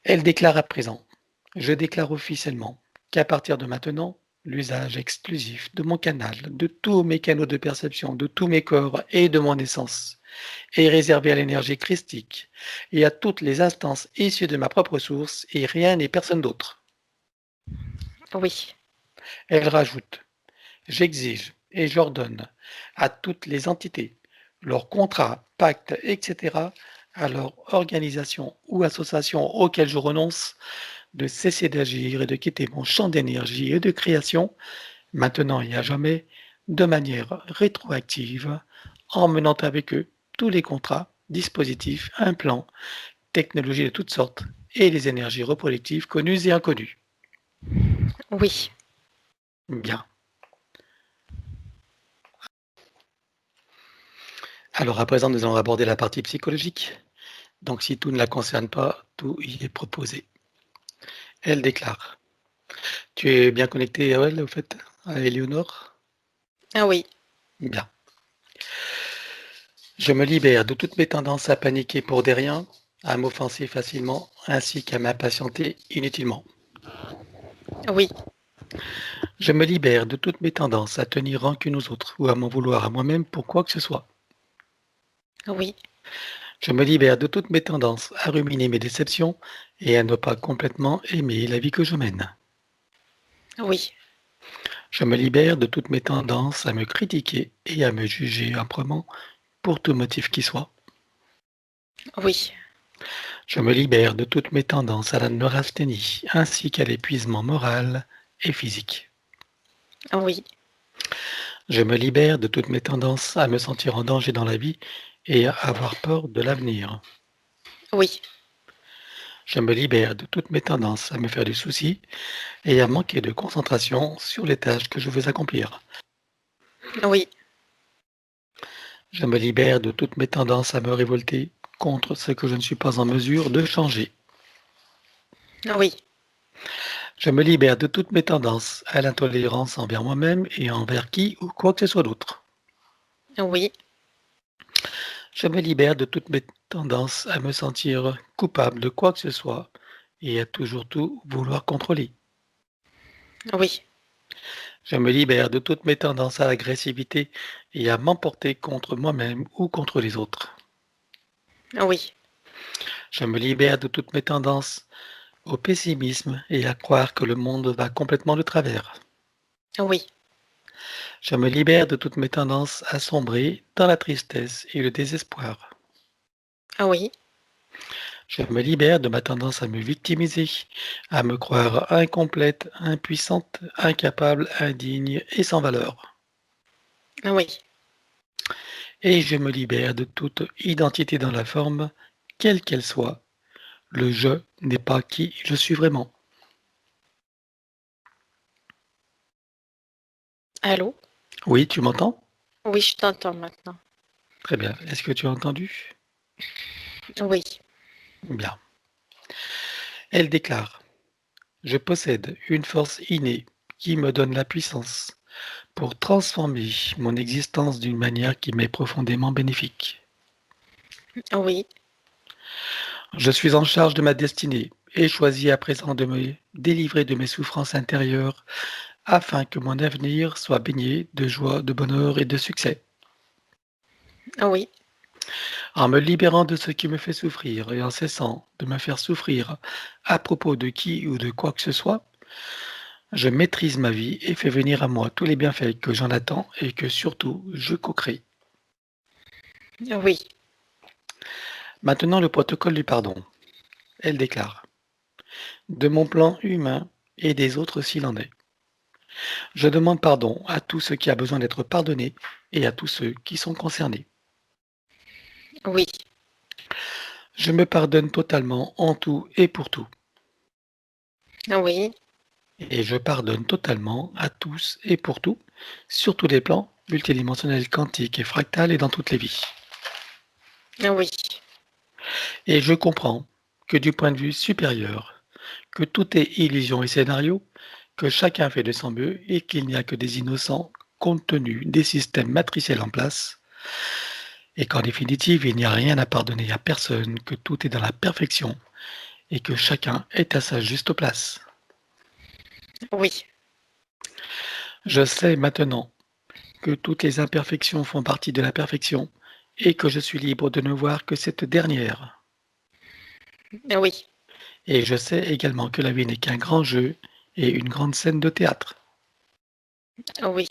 Elle déclare à présent, je déclare officiellement qu'à partir de maintenant, l'usage exclusif de mon canal, de tous mes canaux de perception, de tous mes corps et de mon essence est réservé à l'énergie christique et à toutes les instances issues de ma propre source et rien et personne d'autre. Oui. Elle rajoute, j'exige et j'ordonne à toutes les entités, leurs contrats, pactes, etc., à leur organisation ou association auxquelles je renonce, de cesser d'agir et de quitter mon champ d'énergie et de création, maintenant et à jamais, de manière rétroactive, emmenant avec eux tous les contrats, dispositifs, implants, technologies de toutes sortes et les énergies reproductives connues et inconnues. Oui. Bien. Alors à présent, nous allons aborder la partie psychologique. Donc si tout ne la concerne pas, tout y est proposé. Elle déclare. Tu es bien connecté à elle, au fait, à Éléonore? Ah oui. Bien. Je me libère de toutes mes tendances à paniquer pour des riens, à m'offenser facilement, ainsi qu'à m'impatienter inutilement. Oui. Je me libère de toutes mes tendances à tenir rancune aux autres ou à m'en vouloir à moi-même pour quoi que ce soit. Oui. Je me libère de toutes mes tendances à ruminer mes déceptions et à ne pas complètement aimer la vie que je mène. Oui. Je me libère de toutes mes tendances à me critiquer et à me juger âprement pour tout motif qui soit. Oui. Je me libère de toutes mes tendances à la neurasthénie ainsi qu'à l'épuisement moral et physique. Oui. Je me libère de toutes mes tendances à me sentir en danger dans la vie et à avoir peur de l'avenir. Oui. Je me libère de toutes mes tendances à me faire des soucis et à manquer de concentration sur les tâches que je veux accomplir. Oui. Je me libère de toutes mes tendances à me révolter contre ce que je ne suis pas en mesure de changer. Oui, Je me libère de toutes mes tendances à l'intolérance envers moi-même et envers qui ou quoi que ce soit d'autre. oui, Je me libère de toutes mes tendances à me sentir coupable de quoi que ce soit et à toujours tout vouloir contrôler. oui, Je me libère de toutes mes tendances à l'agressivité et à m'emporter contre moi-même ou contre les autres. oui, Je me libère de toutes mes tendances au pessimisme et à croire que le monde va complètement de travers. oui, Je me libère de toutes mes tendances à sombrer dans la tristesse et le désespoir. oui, Je me libère de ma tendance à me victimiser, à me croire incomplète, impuissante, incapable, indigne et sans valeur. oui, Et je me libère de toute identité dans la forme, quelle qu'elle soit. Le je n'est pas qui je suis vraiment. allô? Oui, tu m'entends? Oui, je t'entends maintenant. Très bien. Est-ce que tu as entendu? Oui, Bien. Elle déclare: je possède une force innée qui me donne la puissance pour transformer mon existence d'une manière qui m'est profondément bénéfique. oui, Je suis en charge de ma destinée et choisis à présent de me délivrer de mes souffrances intérieures afin que mon avenir soit baigné de joie, de bonheur et de succès. oui, En me libérant de ce qui me fait souffrir et en cessant de me faire souffrir à propos de qui ou de quoi que ce soit, je maîtrise ma vie et fais venir à moi tous les bienfaits que j'en attends et que surtout je co-crée. oui, Maintenant le protocole du pardon. Elle déclare: de mon plan humain et des autres s'il en est. Je demande pardon à tout ce qui a besoin d'être pardonné et à tous ceux qui sont concernés. oui, Je me pardonne totalement en tout et pour tout. oui, Et je pardonne totalement à tous et pour tout, sur tous les plans, multidimensionnels, quantiques et fractales et dans toutes les vies. oui, Et je comprends que du point de vue supérieur, que tout est illusion et scénario, que chacun fait de son mieux et qu'il n'y a que des innocents compte tenu des systèmes matriciels en place, et qu'en définitive, il n'y a rien à pardonner à personne, que tout est dans la perfection et que chacun est à sa juste place. oui, Je sais maintenant que toutes les imperfections font partie de la perfection et que je suis libre de ne voir que cette dernière. oui, Et je sais également que la vie n'est qu'un grand jeu et une grande scène de théâtre. oui,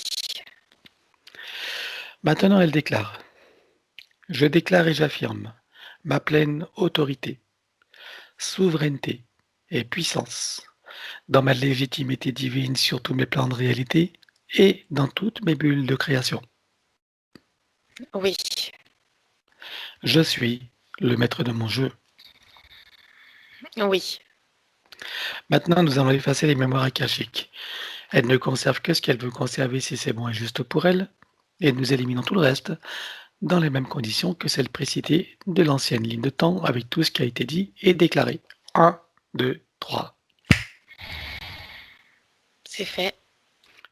Maintenant, elle déclare: je déclare et j'affirme ma pleine autorité, souveraineté et puissance dans ma légitimité divine sur tous mes plans de réalité et dans toutes mes bulles de création. oui, Je suis le maître de mon jeu. oui, Maintenant, nous allons effacer les mémoires akashiques. Elle ne conserve que ce qu'elle veut conserver si c'est bon et juste pour elle, et nous éliminons tout le reste dans les mêmes conditions que celles précitées de l'ancienne ligne de temps avec tout ce qui a été dit et déclaré. 1, 2, 3. c'est fait.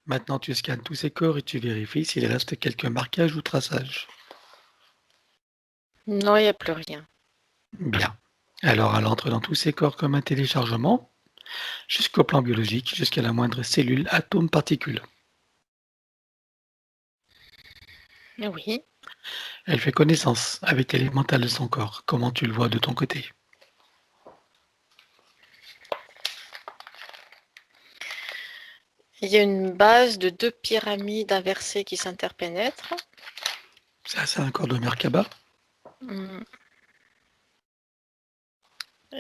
Maintenant, tu scannes tous ces corps et tu vérifies s'il reste quelques marquages ou traçages. Non, il n'y a plus rien. Bien. Alors, elle entre dans tous ces corps comme un téléchargement, jusqu'au plan biologique, jusqu'à la moindre cellule, atome, particule. Oui, Elle fait connaissance avec l'élémental de son corps. Comment tu le vois de ton côté? il y a une base de 2 pyramides inversées qui s'interpénètrent. Ça, c'est un corps de Merkaba. Mm.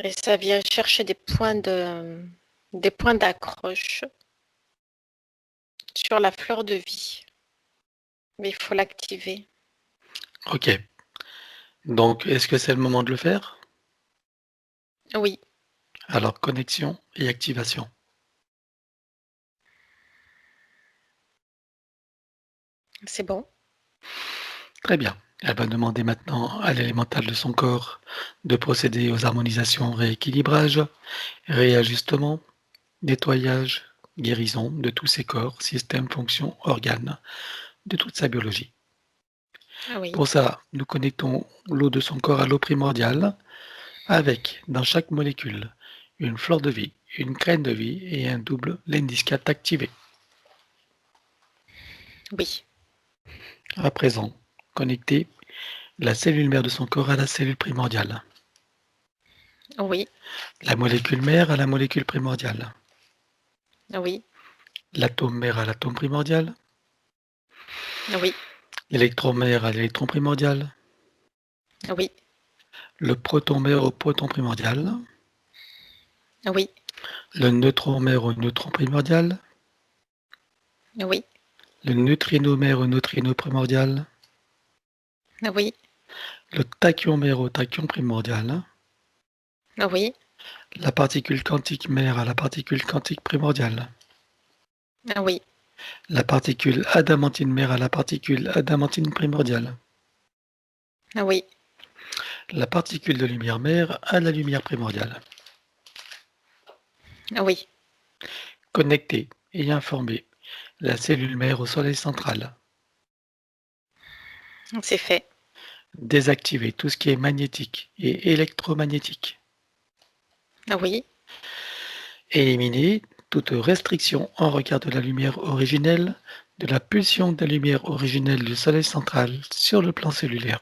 Et ça vient chercher des points d'accroche sur la fleur de vie. Mais il faut l'activer. Ok. Donc, est-ce que c'est le moment de le faire? Oui, Alors, connexion et activation. c'est bon. Très bien. Elle va demander maintenant à l'élémental de son corps de procéder aux harmonisations, rééquilibrage, réajustement, nettoyage, guérison de tous ses corps, systèmes, fonctions, organes, de toute sa biologie. Ah oui, Pour ça, nous connectons l'eau de son corps à l'eau primordiale avec, dans chaque molécule, une fleur de vie, une graine de vie et un double lendiscate activé. oui, À présent, connectez la cellule mère de son corps à la cellule primordiale, oui, la molécule mère à la molécule primordiale, oui, l'atome mère à l'atome primordial, oui, l'électron mère à l'électron primordial, oui, le proton mère au proton primordial, oui, le neutron mère au neutron primordial, oui, le neutrino mère au neutrino primordial, oui, le tachyon mère au tachyon primordial, oui, la particule quantique mère à la particule quantique primordiale, oui, la particule adamantine mère à la particule adamantine primordiale, oui, la particule de lumière mère à la lumière primordiale. oui, Connecter et informer la cellule mère au soleil central. c'est fait. Désactiver tout ce qui est magnétique et électromagnétique. Oui, Éliminer toute restriction en regard de la lumière originelle, de la pulsion de la lumière originelle du soleil central sur le plan cellulaire.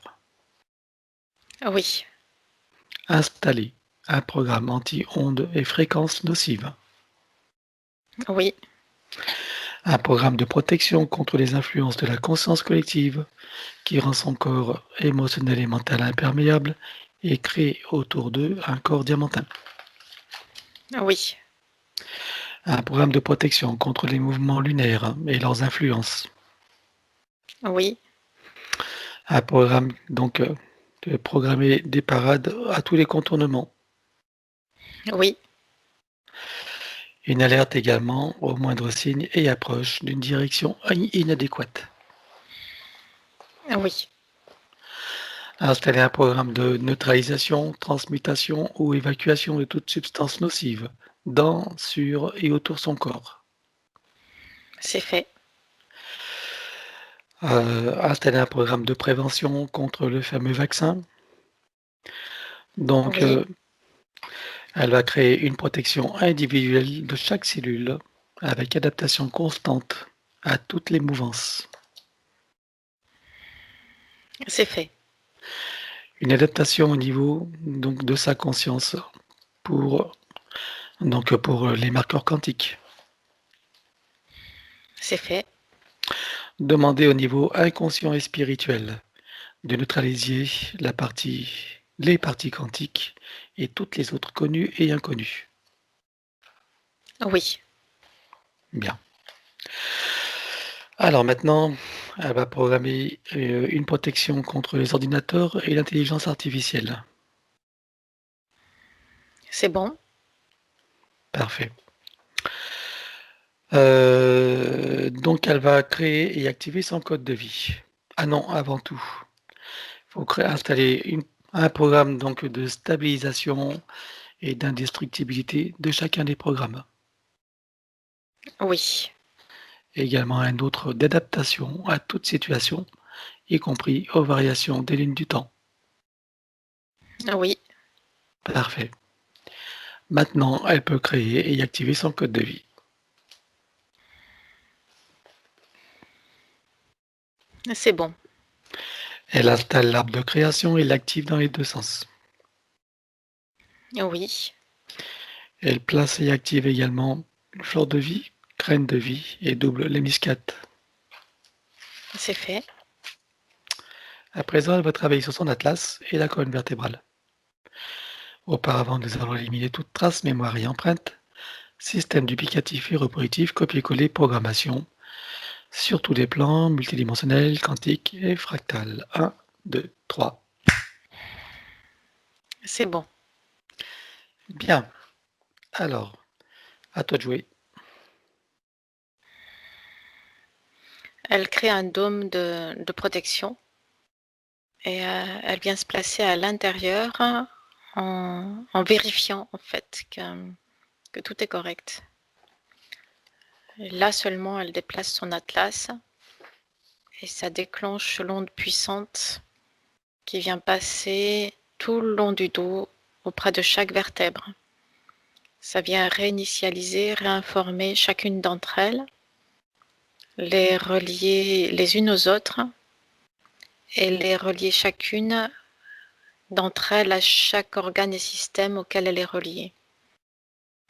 oui, Installer un programme anti-ondes et fréquences nocives. oui, Un programme de protection contre les influences de la conscience collective qui rend son corps émotionnel et mental imperméable et crée autour d'eux un corps diamantin. oui, Un programme de protection contre les mouvements lunaires et leurs influences. oui, Un programme donc de programmer des parades à tous les contournements. oui, Une alerte également au moindre signe et approche d'une direction inadéquate. oui, Installer un programme de neutralisation, transmutation ou évacuation de toute substance nocive dans, sur et autour son corps. c'est fait. Installer un programme de prévention contre le fameux vaccin. Donc, Oui, elle va créer une protection individuelle de chaque cellule avec adaptation constante à toutes les mouvances. c'est fait. Une adaptation au niveau donc, de sa conscience pour, pour les marqueurs quantiques. C'est fait. Demander au niveau inconscient et spirituel de neutraliser les parties quantiques et toutes les autres connues et inconnues. Oui, Bien. Alors maintenant, elle va programmer une protection contre les ordinateurs et l'intelligence artificielle. c'est bon. Parfait. Donc elle va créer et activer son code de vie. Ah non, avant tout, il faut installer un programme donc de stabilisation et d'indestructibilité de chacun des programmes. Oui, Et également un autre d'adaptation à toute situation, y compris aux variations des lignes du temps. oui, Parfait. Maintenant, elle peut créer et activer son code de vie. c'est bon. Elle installe l'arbre de création et l'active dans les deux sens. Oui, Elle place et active également une fleur de vie, graine de vie et double l'hémiscate. c'est fait. À présent, elle va travailler sur son atlas et la colonne vertébrale. Auparavant, nous allons éliminer toute trace, mémoire et empreinte. Système duplicatif et reproductif, copier-coller, programmation, sur tous les plans, multidimensionnels, quantiques et fractales. 1, 2, 3. C'est bon. Bien. Alors, à toi de jouer. Elle crée un dôme de protection et elle vient se placer à l'intérieur en vérifiant en fait que tout est correct. Et là seulement, elle déplace son atlas et ça déclenche l'onde puissante qui vient passer tout le long du dos auprès de chaque vertèbre. Ça vient réinitialiser, réinformer chacune d'entre elles, les relier les unes aux autres et les relier chacune d'entre elles à chaque organe et système auquel elle est reliée.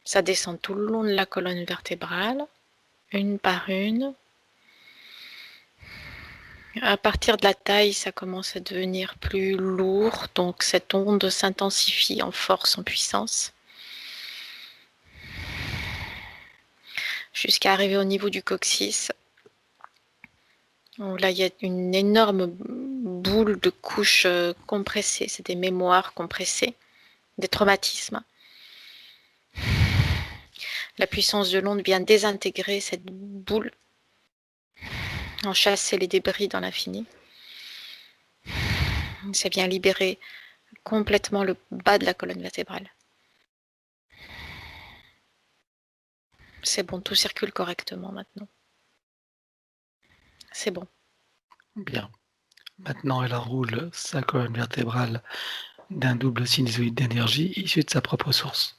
Ça descend tout le long de la colonne vertébrale, une par une. À partir de la taille, ça commence à devenir plus lourd, donc cette onde s'intensifie en force, en puissance, jusqu'à arriver au niveau du coccyx, où là il y a une énorme boule de couches compressées, c'est des mémoires compressées, des traumatismes. La puissance de l'onde vient désintégrer cette boule, en chasser les débris dans l'infini. Ça vient libérer complètement le bas de la colonne vertébrale. C'est bon, tout circule correctement maintenant. C'est bon. Bien. Maintenant, elle enroule sa colonne vertébrale d'un double sinusoïde d'énergie issu de sa propre source,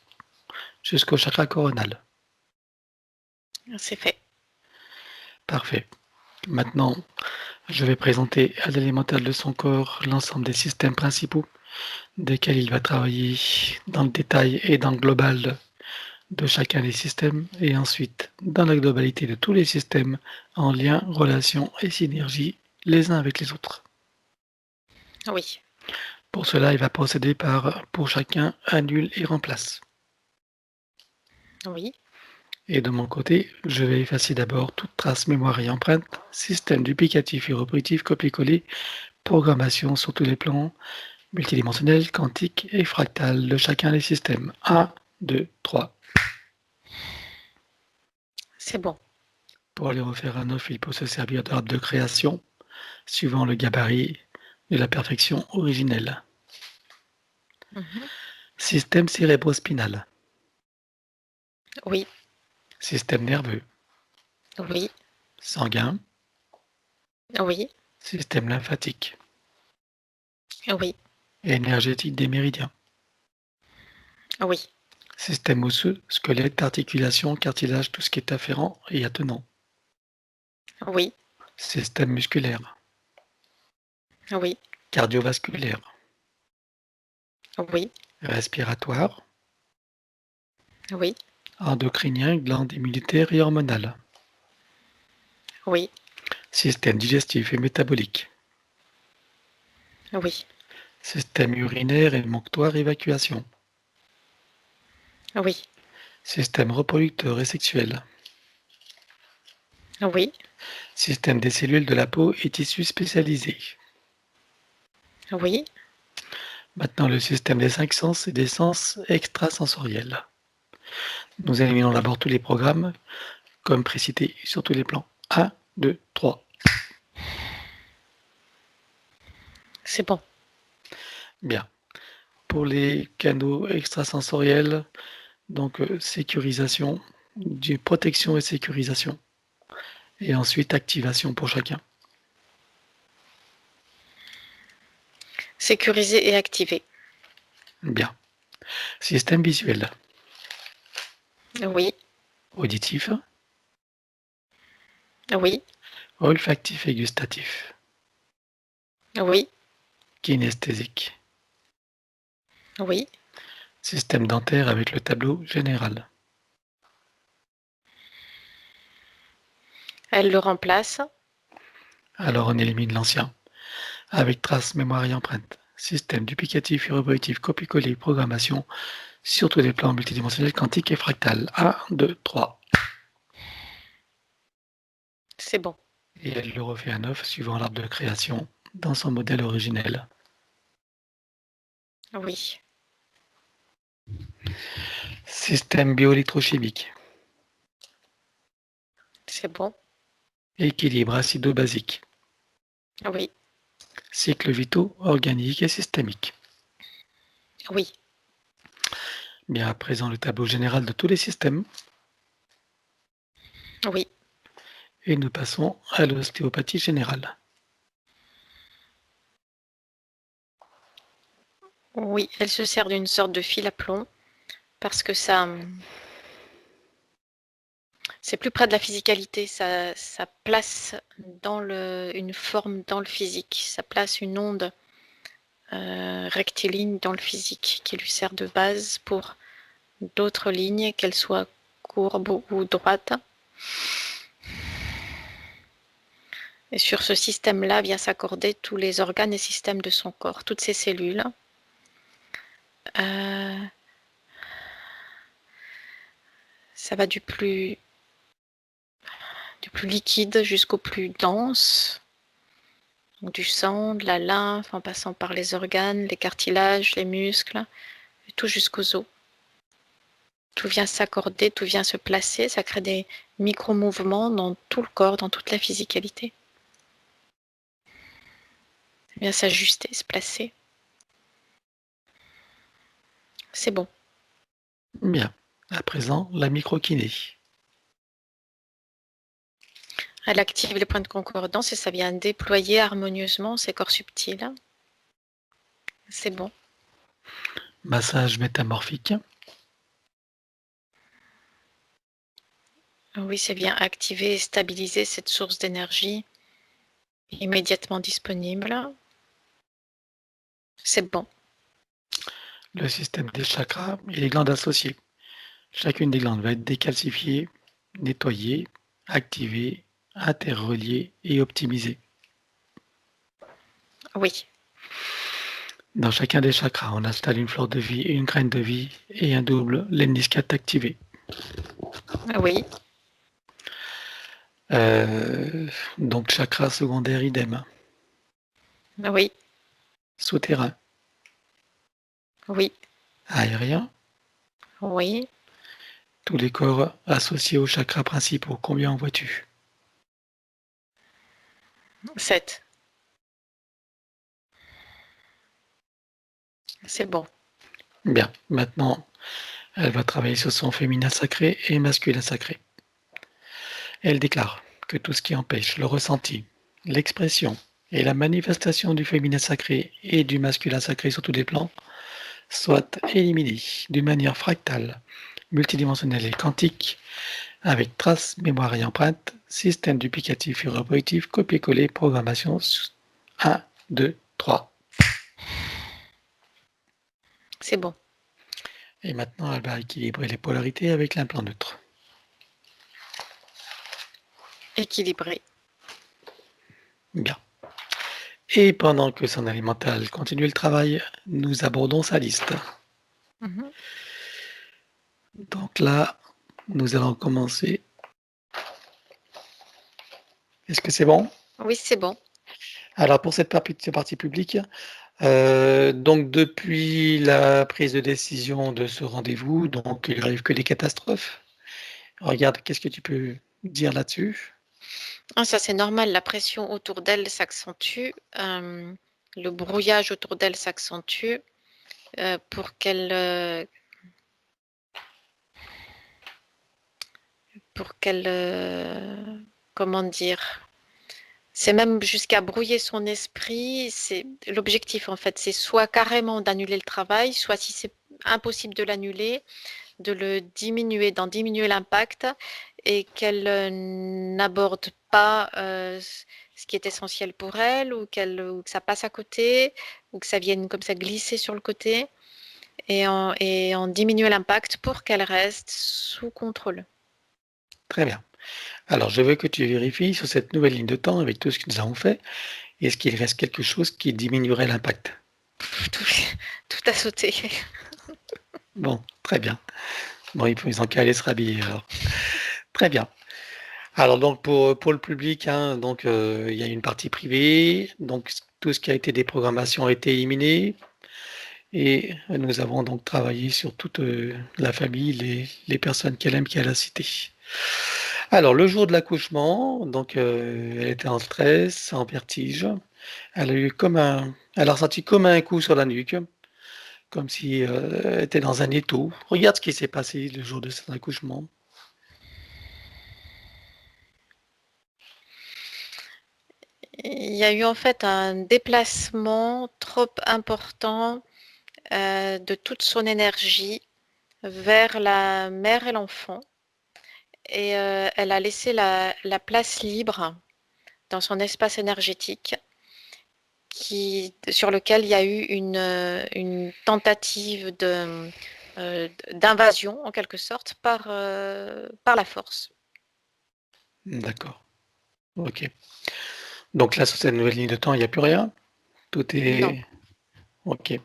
jusqu'au chakra coronal. C'est fait. Parfait. Maintenant, je vais présenter à l'élémentaire de son corps l'ensemble des systèmes principaux desquels il va travailler dans le détail et dans le global de chacun des systèmes, et ensuite dans la globalité de tous les systèmes en lien, relation et synergie les uns avec les autres. Oui. Pour cela, il va procéder par, pour chacun, annule et remplace. Oui. Et de mon côté, je vais effacer d'abord toute trace mémoire et empreinte, système duplicatif et répétitif, copier-coller, programmation sur tous les plans, multidimensionnel, quantique et fractal de chacun des systèmes. 1, 2, 3. C'est bon. Pour les refaire à neuf, il peut se servir d'arbre de création, suivant le gabarit de la perfection originelle. Système cérébrospinal. Oui. Système nerveux. Oui. Sanguin. Oui. Système lymphatique. Oui. Énergétique des méridiens. Oui. Système osseux, squelette, articulation, cartilage, tout ce qui est afférent et attenant. Oui. Système musculaire. Oui. Cardiovasculaire. Oui. Respiratoire. Oui. Endocrinien, glande immunitaire et hormonale. Oui. Système digestif et métabolique. Oui. Système urinaire, émonctoire, évacuation. Oui. Système reproducteur et sexuel. Oui. Système des cellules de la peau et tissus spécialisés. Oui. Maintenant, le système des 5 sens et des sens extrasensoriels. Nous éliminons d'abord tous les programmes, comme précité sur tous les plans. 1, 2, 3. C'est bon. Bien. Pour les canaux extrasensoriels, donc sécurisation, protection et sécurisation. Et ensuite activation pour chacun. Sécurisé et activé. Bien. Système visuel. Oui. Auditif. Oui. Olfactif et gustatif. Oui. Kinesthésique. Oui. Système dentaire avec le tableau général. Elle le remplace. Alors on élimine l'ancien. Avec trace, mémoire et empreinte. Système duplicatif et répétitif, copie-coller, programmation sur tous les plans multidimensionnels, quantiques et fractal. 1, 2, 3. C'est bon. Et elle le refait à neuf suivant l'arbre de création dans son modèle originel. Oui. Système bioélectrochimique. C'est bon. Équilibre acido-basique. Oui. cycles vitaux, organiques et systémiques. Oui. Bien, à présent, le tableau général de tous les systèmes. Oui. Et nous passons à l'ostéopathie générale. Oui, elle se sert d'une sorte de fil à plomb parce que ça, c'est plus près de la physicalité, ça place une forme dans le physique, ça place une onde rectiligne dans le physique qui lui sert de base pour d'autres lignes, qu'elles soient courbes ou droites. Et sur ce système-là vient s'accorder tous les organes et systèmes de son corps, toutes ces cellules. Ça va du plus liquide jusqu'au plus dense, donc du sang, de la lymphe, en passant par les organes, les cartilages, les muscles, et tout jusqu'aux os. Tout vient s'accorder, tout vient se placer, ça crée des micro-mouvements dans tout le corps, dans toute la physicalité. Ça vient s'ajuster, se placer. C'est bon. Bien. À présent, la microkiné. Elle active les points de concordance et ça vient déployer harmonieusement ces corps subtils. C'est bon. Massage métamorphique. Oui, ça vient activer et stabiliser cette source d'énergie immédiatement disponible. C'est bon. Le système des chakras et les glandes associées. Chacune des glandes va être décalcifiée, nettoyée, activée, interreliée et optimisée. Oui. Dans chacun des chakras, on installe une fleur de vie, une graine de vie et un double lemniscate activé. Oui. Donc chakra secondaire idem. Oui. Souterrain. Oui. Aérien. Oui. Tous les corps associés aux chakras principaux. Combien en vois-tu? 7. C'est bon. Bien. Maintenant, elle va travailler sur son féminin sacré et masculin sacré. Elle déclare que tout ce qui empêche le ressenti, l'expression et la manifestation du féminin sacré et du masculin sacré sur tous les plans soit éliminé d'une manière fractale, multidimensionnelle et quantique, avec traces, mémoire et empreinte, système duplicatif et reproductif, copier-coller, programmation 1, 2, 3. C'est bon. Et maintenant, elle va équilibrer les polarités avec l'implant neutre. Équilibré. Bien. Et pendant que son alimental continue le travail, nous abordons sa liste. Mhm. Donc là, nous allons commencer. Est-ce que c'est bon? Oui, c'est bon. Alors pour cette partie publique, donc depuis la prise de décision de ce rendez-vous, donc il arrive que des catastrophes. Regarde, qu'est-ce que tu peux dire là-dessus? Ah, ça, c'est normal. La pression autour d'elle s'accentue. Le brouillage autour d'elle s'accentue pour qu'elle comment dire, c'est même jusqu'à brouiller son esprit. C'est l'objectif en fait, c'est soit carrément d'annuler le travail, soit si c'est impossible de l'annuler, de le diminuer, d'en diminuer l'impact et qu'elle n'aborde pas ce qui est essentiel pour elle ou que ça passe à côté ou que ça vienne comme ça glisser sur le côté et en diminuer l'impact pour qu'elle reste sous contrôle. Très bien. Alors, je veux que tu vérifies sur cette nouvelle ligne de temps avec tout ce que nous avons fait, est-ce qu'il reste quelque chose qui diminuerait l'impact? Tout a sauté. Bon, très bien. Bon, ils ont qu'à aller se rhabiller alors. Très bien. Alors donc pour le public, hein, donc il y a une partie privée, donc tout ce qui a été des programmations a été éliminé et nous avons donc travaillé sur toute, la famille, les personnes qu'elle aime, qu'elle a citées. Alors le jour de l'accouchement, donc elle était en stress, en vertige, Elle a ressenti comme un coup sur la nuque, comme si elle était dans un étau. Regarde ce qui s'est passé le jour de cet accouchement. Il y a eu en fait un déplacement trop important de toute son énergie vers la mère et l'enfant. Et elle a laissé la place libre dans son espace énergétique sur lequel il y a eu une tentative d'invasion, en quelque sorte, par la force. D'accord. Ok. Donc là, sur cette nouvelle ligne de temps, il n'y a plus rien. Tout Non. est ok.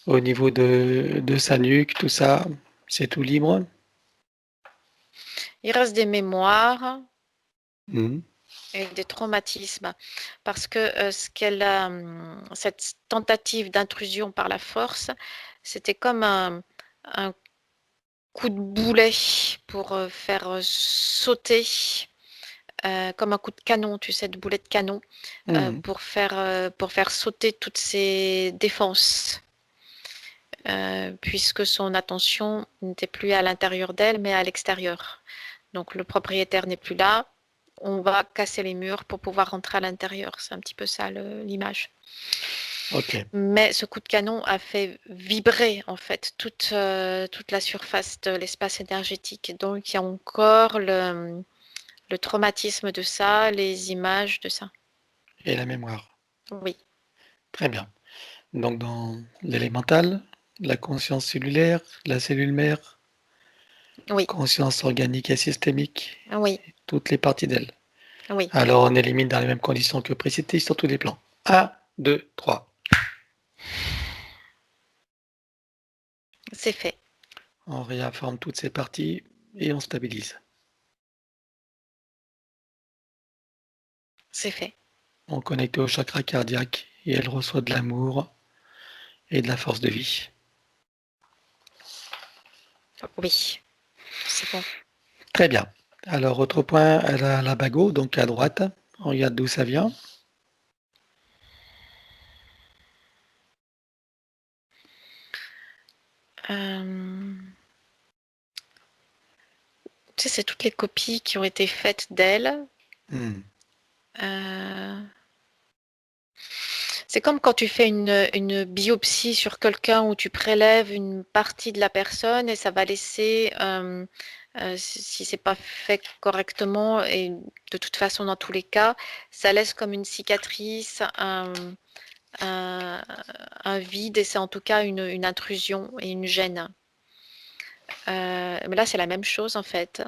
Au niveau de sa nuque, tout ça, c'est tout libre. Il reste des mémoires Mhm. et des traumatismes parce que cette tentative d'intrusion par la force, c'était comme un coup de boulet pour faire sauter, comme un coup de canon, tu sais, de boulet de canon, Mhm. pour faire sauter toutes ses défenses, puisque son attention n'était plus à l'intérieur d'elle, mais à l'extérieur. Donc le propriétaire n'est plus là, on va casser les murs pour pouvoir rentrer à l'intérieur. C'est un petit peu ça l'image. Ok. Mais ce coup de canon a fait vibrer en fait toute la surface de l'espace énergétique. Donc il y a encore le traumatisme de ça, les images de ça. Et la mémoire. Oui, Très bien. Donc dans l'élémental, la conscience cellulaire, la cellule mère, oui, conscience organique et systémique, oui, toutes les parties d'elle. oui. Alors on élimine dans les mêmes conditions que précédé sur tous les plans. 1, 2, 3. C'est fait, On réinforme toutes ces parties et on stabilise. c'est fait. On connecte au chakra cardiaque et elle reçoit de l'amour et de la force de vie. Oui, c'est bon. Très bien. Alors, autre point, elle a la bago, donc à droite. On regarde d'où ça vient. Euh, Tu sais, c'est toutes les copies qui ont été faites d'elle. Hmm. Euh, C'est comme quand tu fais une biopsie sur quelqu'un où tu prélèves une partie de la personne et ça va laisser, si c'est pas fait correctement, et de toute façon dans tous les cas, ça laisse comme une cicatrice, un, un vide, et c'est en tout cas une intrusion et une gêne. Mais là, c'est la même chose en fait,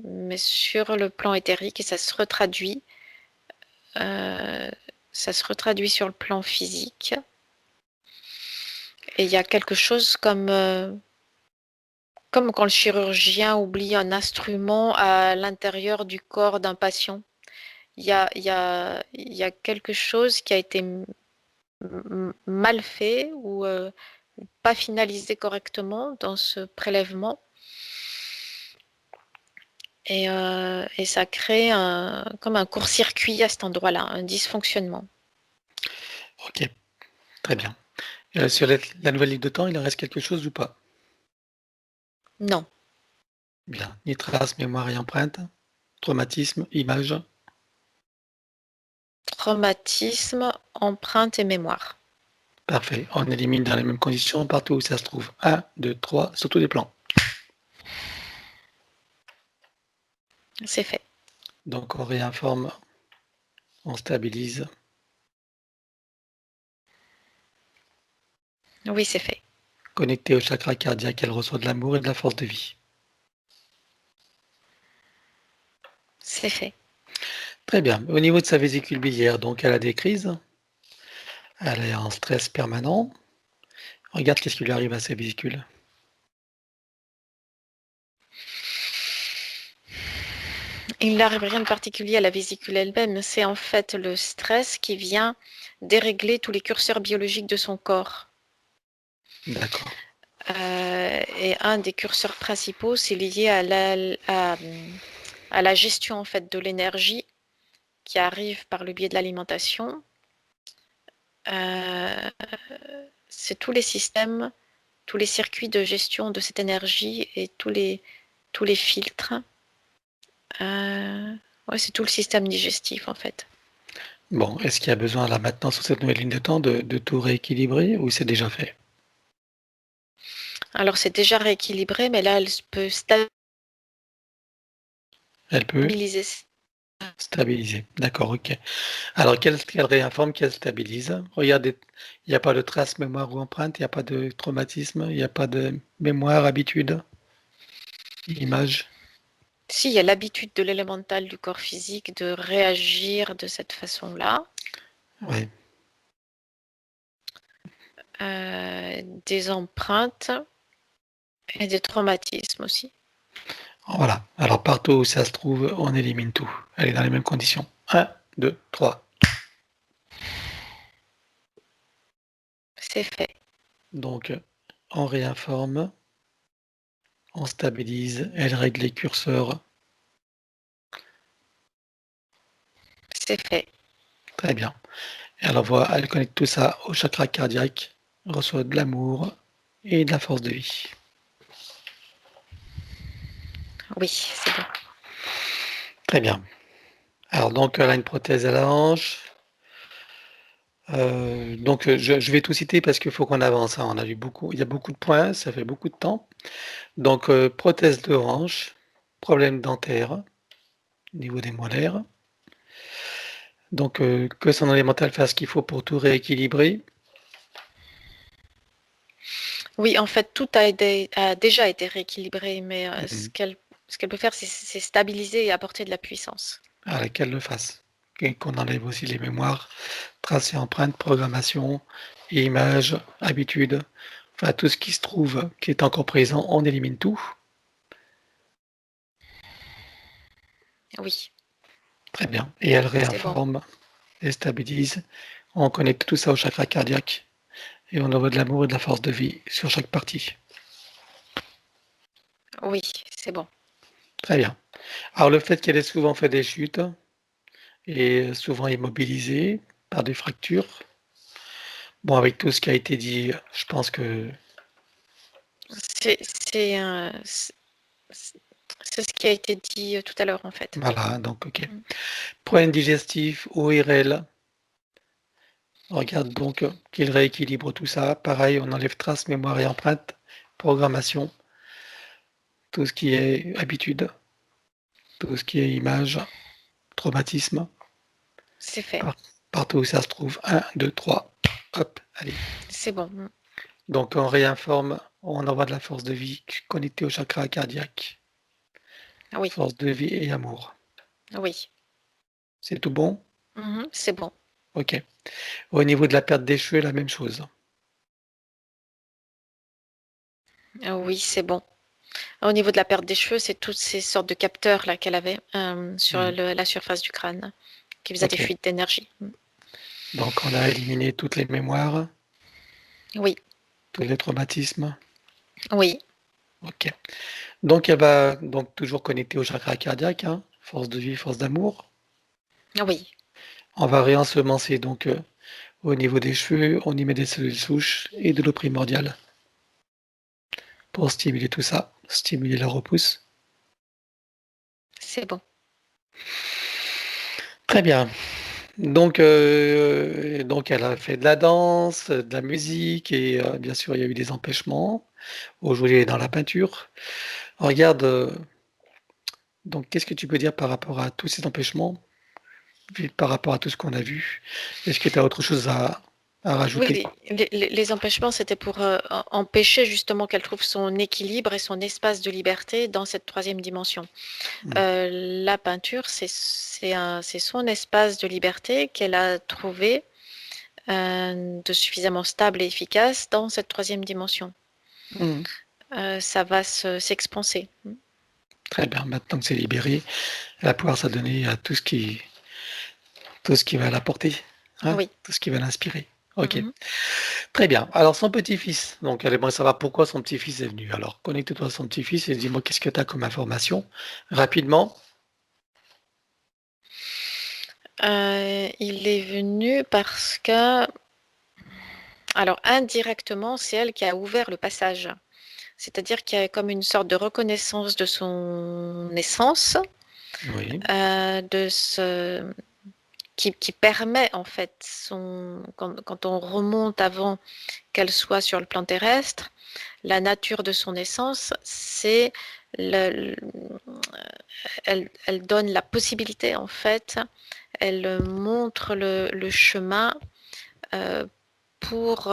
mais sur le plan éthérique, et ça se retraduit. Ça se retraduit sur le plan physique. Et il y a quelque chose comme quand le chirurgien oublie un instrument à l'intérieur du corps d'un patient. Il y a quelque chose qui a été mal fait ou pas finalisé correctement dans ce prélèvement. Et ça crée comme un court-circuit à cet endroit-là, un dysfonctionnement. Ok, très bien. Sur la nouvelle ligne de temps, il en reste quelque chose ou pas? Non. Bien. Ni trace, mémoire et empreinte. Traumatisme, image. Traumatisme, empreinte et mémoire. Parfait. On élimine dans les mêmes conditions partout où ça se trouve. 1, 2, 3, sur tous les plans. C'est fait. Donc on réinforme, on stabilise. Oui, c'est fait. Connectée au chakra cardiaque, elle reçoit de l'amour et de la force de vie. C'est fait. Très bien. Au niveau de sa vésicule biliaire, donc elle a des crises. Elle est en stress permanent. Regarde qu'est-ce qui lui arrive à sa vésicule. Il n'arrive rien de particulier à la vésicule elle-même. C'est en fait le stress qui vient dérégler tous les curseurs biologiques de son corps. D'accord. Et un des curseurs principaux, c'est lié à la gestion en fait de l'énergie qui arrive par le biais de l'alimentation. c'est tous les systèmes, tous les circuits de gestion de cette énergie et tous les filtres. Ouais, c'est tout le système digestif en fait. Bon, est-ce qu'il y a besoin là maintenant sur cette nouvelle ligne de temps de tout rééquilibrer ou c'est déjà fait? Alors c'est déjà rééquilibré, mais là elle peut Elle peut stabiliser. stabiliser. D'accord, ok. Alors, qu'elle réinforme, qu'elle stabilise. Regardez, il n'y a pas de trace, mémoire ou empreinte, il n'y a pas de traumatisme, il n'y a pas de mémoire, habitude, image. Si, il y a l'habitude de l'élémental du corps physique de réagir de cette façon-là. Ouais. Des empreintes et des traumatismes aussi. Voilà. Alors, partout où ça se trouve, on élimine tout. Elle est dans les mêmes conditions. 1, 2, 3. C'est fait. Donc, on réinforme, on stabilise, elle règle les curseurs. C'est fait. Très bien. Et elle connecte tout ça au chakra cardiaque, reçoit de l'amour et de la force de vie. Oui, c'est bon. Très bien. Alors, donc, elle a une prothèse à la hanche. Je vais tout citer parce qu'il faut qu'on avance, hein. On a eu beaucoup, il y a beaucoup de points, ça fait beaucoup de temps. Donc, prothèse de hanche, problème dentaire au niveau des molaires. Donc, que son élémental fasse ce qu'il faut pour tout rééquilibrer. Oui, en fait, tout a déjà été rééquilibré, mais ce qu'elle peut faire, c'est stabiliser et apporter de la puissance. À qu'elle le fasse. Et qu'on enlève aussi les mémoires, traces et empreintes, programmation, images, habitudes. Enfin, tout ce qui se trouve, qui est encore présent, on élimine tout. Oui, Très bien. Et elle c'est bon. réinforme et stabilise. On connecte tout ça au chakra cardiaque et on envoie de l'amour et de la force de vie sur chaque partie. Oui, c'est bon. Très bien. Alors le fait qu'elle ait souvent fait des chutes et souvent immobilisée par des fractures, bon, avec tout ce qui a été dit, je pense que C'est ce qui a été dit tout à l'heure, en fait. voilà, donc ok. Problème digestif, ORL, on regarde donc qu'il rééquilibre tout ça. Pareil, on enlève traces, mémoire et empreinte, programmation, tout ce qui est habitude, tout ce qui est image, traumatisme. C'est fait. Partout où ça se trouve. 1, 2, 3. Hop, allez. C'est bon. Donc on réinforme, on envoie de la force de vie connectée au chakra cardiaque. Oui, Force de vie et amour. oui. C'est tout bon? C'est bon. Ok. Au niveau de la perte des cheveux, la même chose. Oui, c'est bon. Au niveau de la perte des cheveux, c'est toutes ces sortes de capteurs là qu'elle avait sur la surface du crâne qui faisaient des Ok. fuites d'énergie. Donc on a éliminé toutes les mémoires, Oui, tous les traumatismes. oui, Ok. Donc elle va donc toujours connectée au chakra cardiaque, hein. Force de vie, force d'amour. oui. On va réensemencer donc au niveau des cheveux, on y met des cellules souches et de l'eau primordiale pour stimuler tout ça, stimuler la repousse. C'est bon. Très bien. Donc elle a fait de la danse, de la musique et bien sûr, il y a eu des empêchements. Aujourd'hui, elle est dans la peinture. Regarde, donc qu'est-ce que tu peux dire par rapport à tous ces empêchements, puis par rapport à tout ce qu'on a vu? Est-ce que tu as autre chose à rajouter? Oui, les empêchements, c'était pour empêcher justement qu'elle trouve son équilibre et son espace de liberté dans cette troisième dimension. La peinture, c'est son espace de liberté qu'elle a trouvé de suffisamment stable et efficace dans cette troisième dimension. Mmh. Ça va s'expanser. Très bien, maintenant que c'est libéré, elle va pouvoir s'adonner à tout ce qui va l'apporter, hein, Oui. tout ce qui va l'inspirer. OK. Mhm. Très bien. Alors son petit-fils, donc elle aimerait savoir pourquoi son petit-fils est venu. Alors connecte-toi à son petit-fils et dis-moi qu'est-ce que tu as comme information? Rapidement. Il est venu parce que Alors indirectement, c'est elle qui a ouvert le passage. C'est-à-dire qu'il y a comme une sorte de reconnaissance de son essence, Oui. qui permet en fait, quand on remonte avant qu'elle soit sur le plan terrestre, la nature de son essence, c'est elle donne la possibilité en fait, elle montre le chemin pour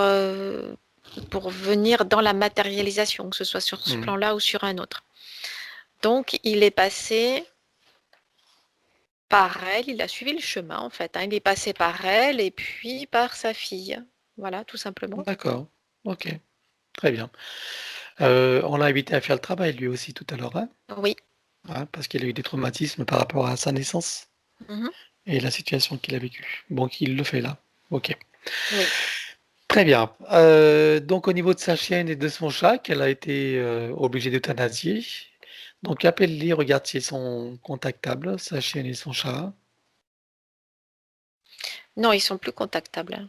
venir dans la matérialisation, que ce soit sur ce plan-là ou sur un autre. Donc, il est passé par elle, il a suivi le chemin en fait. Il est passé par elle et puis par sa fille. Voilà, tout simplement. D'accord. OK. Très bien. On l'a invité à faire le travail lui aussi tout à l'heure, hein? Oui. Ouais, parce qu'il a eu des traumatismes par rapport à sa naissance Mmh. et la situation qu'il a vécue. Donc il le fait là. OK. Oui. Très bien. Donc au niveau de sa chienne et de son chat qu'elle a été, obligée d'euthanasier. Donc appelle-les, regarde s'ils sont contactables, sa chienne et son chat. Non, ils sont plus contactables.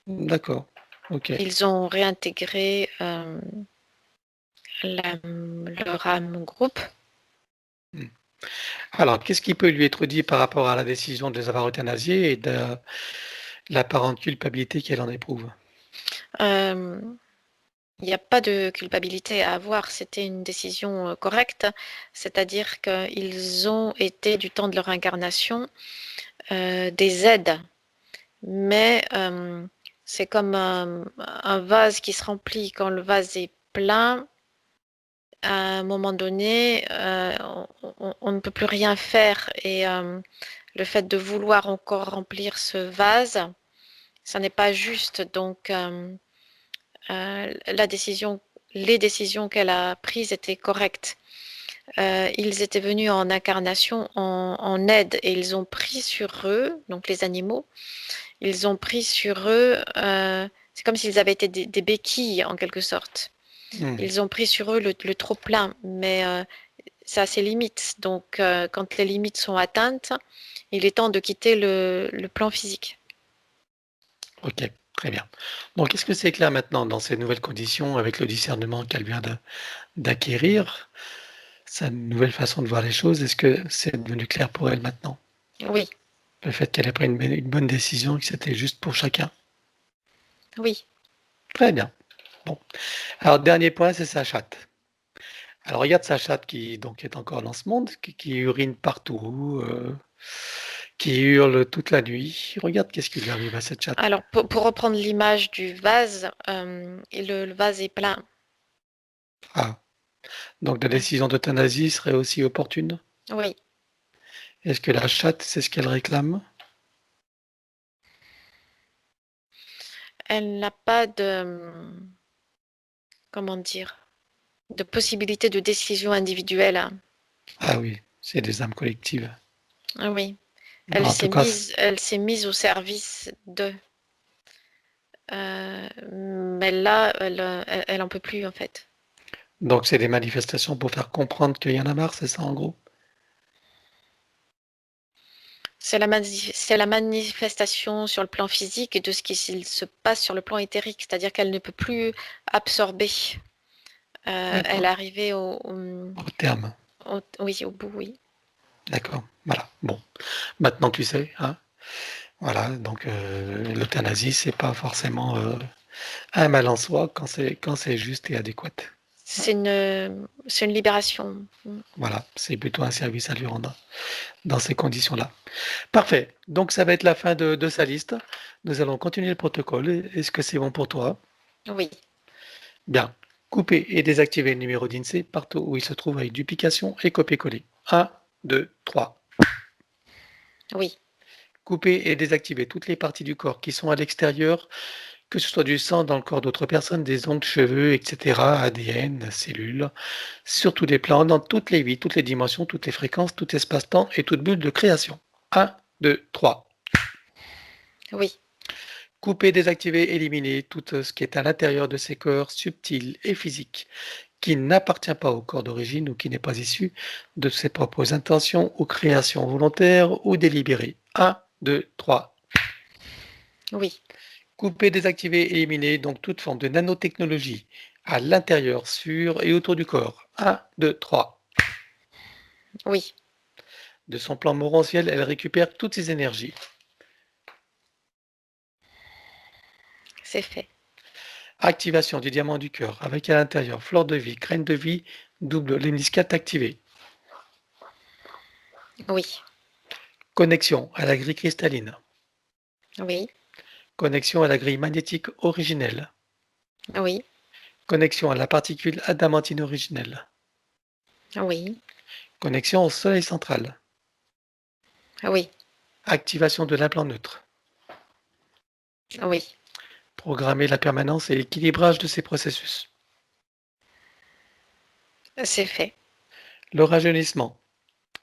D'accord. OK. Ils ont réintégré, leur âme groupe. Mmh. Alors qu'est-ce qui peut lui être dit par rapport à la décision de les avoir euthanasiés et de l'apparente culpabilité qu'elle en éprouve? Il n'y a pas de culpabilité à avoir, c'était une décision, correcte. C'est-à-dire qu'ils ont été, du temps de leur incarnation, des aides. Mais c'est comme un vase qui se remplit. Quand le vase est plein, à un moment donné, on ne peut plus rien faire. Et le fait de vouloir encore remplir ce vase, ça n'est pas juste. Donc, les décisions qu'elle a prises étaient correctes. Ils étaient venus en incarnation, en aide, et ils ont pris sur eux, donc les animaux, ils ont pris sur eux, c'est comme s'ils avaient été des béquilles en quelque sorte. Mmh. Ils ont pris sur eux le trop plein, mais ça a ses limites. Donc quand les limites sont atteintes, il est temps de quitter le plan physique. OK, très bien. Donc est-ce que c'est clair maintenant dans ces nouvelles conditions avec le discernement qu'elle vient d'acquérir, sa nouvelle façon de voir les choses, est-ce que c'est devenu clair pour elle maintenant? Oui, Le fait qu'elle ait pris une bonne décision, que c'était juste pour chacun? oui. Très bien. Bon. Alors dernier point, c'est sa chatte. Alors regarde sa chatte qui donc est encore dans ce monde, qui urine partout, qui hurle toute la nuit. Regarde qu'est-ce qui lui arrive à cette chatte. Alors pour reprendre l'image du vase, et le vase est plein. Ah, donc la décision d'euthanasie serait aussi opportune? Oui. Est-ce que la chatte, c'est ce qu'elle réclame? Elle n'a pas de, comment dire? De possibilité de décision individuelle. Ah oui, c'est des âmes collectives. Ah oui. En tout cas, Elle s'est mise au service de. Mais là, elle en peut plus en fait. donc c'est des manifestations pour faire comprendre qu'il y en a marre, c'est ça en gros? C'est la manifestation sur le plan physique de ce qui se passe sur le plan éthérique, c'est-à-dire qu'elle ne peut plus absorber. Elle est D'accord, arrivée au terme. oui, au bout, oui. D'accord, voilà. Bon, maintenant tu sais, hein? Voilà, donc l'euthanasie, c'est pas forcément, un mal en soi quand c'est juste et adéquat. C'est une libération. Voilà, c'est plutôt un service à lui rendre dans ces conditions-là. Parfait, donc ça va être la fin de sa liste. Nous allons continuer le protocole. Est-ce que c'est bon pour toi? Oui, Bien. Couper et désactiver le numéro d'INSEE partout où il se trouve avec duplication et copier-coller. 1, 2, 3. oui, Couper et désactiver toutes les parties du corps qui sont à l'extérieur, que ce soit du sang dans le corps d'autres personnes, des ongles, cheveux, etc., ADN, cellules, sur tous les plans, dans toutes les vies, toutes les dimensions, toutes les fréquences, tout espace-temps et toute bulle de création. 1, 2, 3. oui, Couper, désactiver, éliminer tout ce qui est à l'intérieur de ces corps subtils et physiques, qui n'appartient pas au corps d'origine ou qui n'est pas issu de ses propres intentions ou créations volontaires ou délibérées. 1, 2, 3. oui, Couper, désactiver, éliminer donc toute forme de nanotechnologie à l'intérieur, sur et autour du corps. 1, 2, 3. Oui, De son plan morantiel, elle récupère toutes ses énergies. c'est fait. Activation du diamant du cœur, avec à l'intérieur fleur de vie, graine de vie, double lemniscate activé. Oui, Connexion à la grille cristalline. oui, Connexion à la grille magnétique originelle. oui, Connexion à la particule adamantine originelle. oui, Connexion au soleil central. oui, Activation de l'implant neutre. oui, Programmer la permanence et l'équilibrage de ces processus. c'est fait. Le rajeunissement.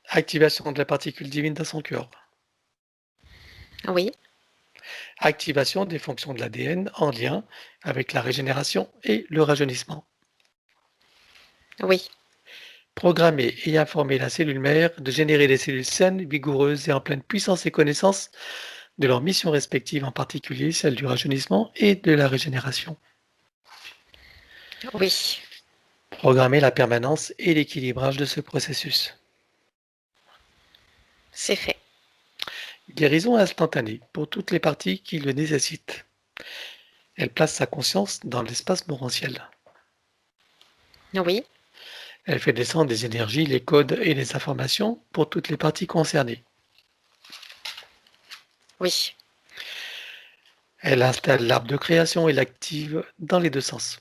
Activation de la particule divine dans son cœur. Oui, Activation des fonctions de l'ADN en lien avec la régénération et le rajeunissement. oui, Programmer et informer la cellule mère de générer des cellules saines, vigoureuses et en pleine puissance et connaissance de leurs missions respectives, en particulier celle du rajeunissement et de la régénération. oui, Programmer la permanence et l'équilibrage de ce processus. c'est fait. Guérison instantanée pour toutes les parties qui le nécessitent. Elle place sa conscience dans l'espace morantiel. Oui, Elle fait descendre des énergies, les codes et les informations pour toutes les parties concernées. oui, Elle installe l'arbre de création et l'active dans les deux sens.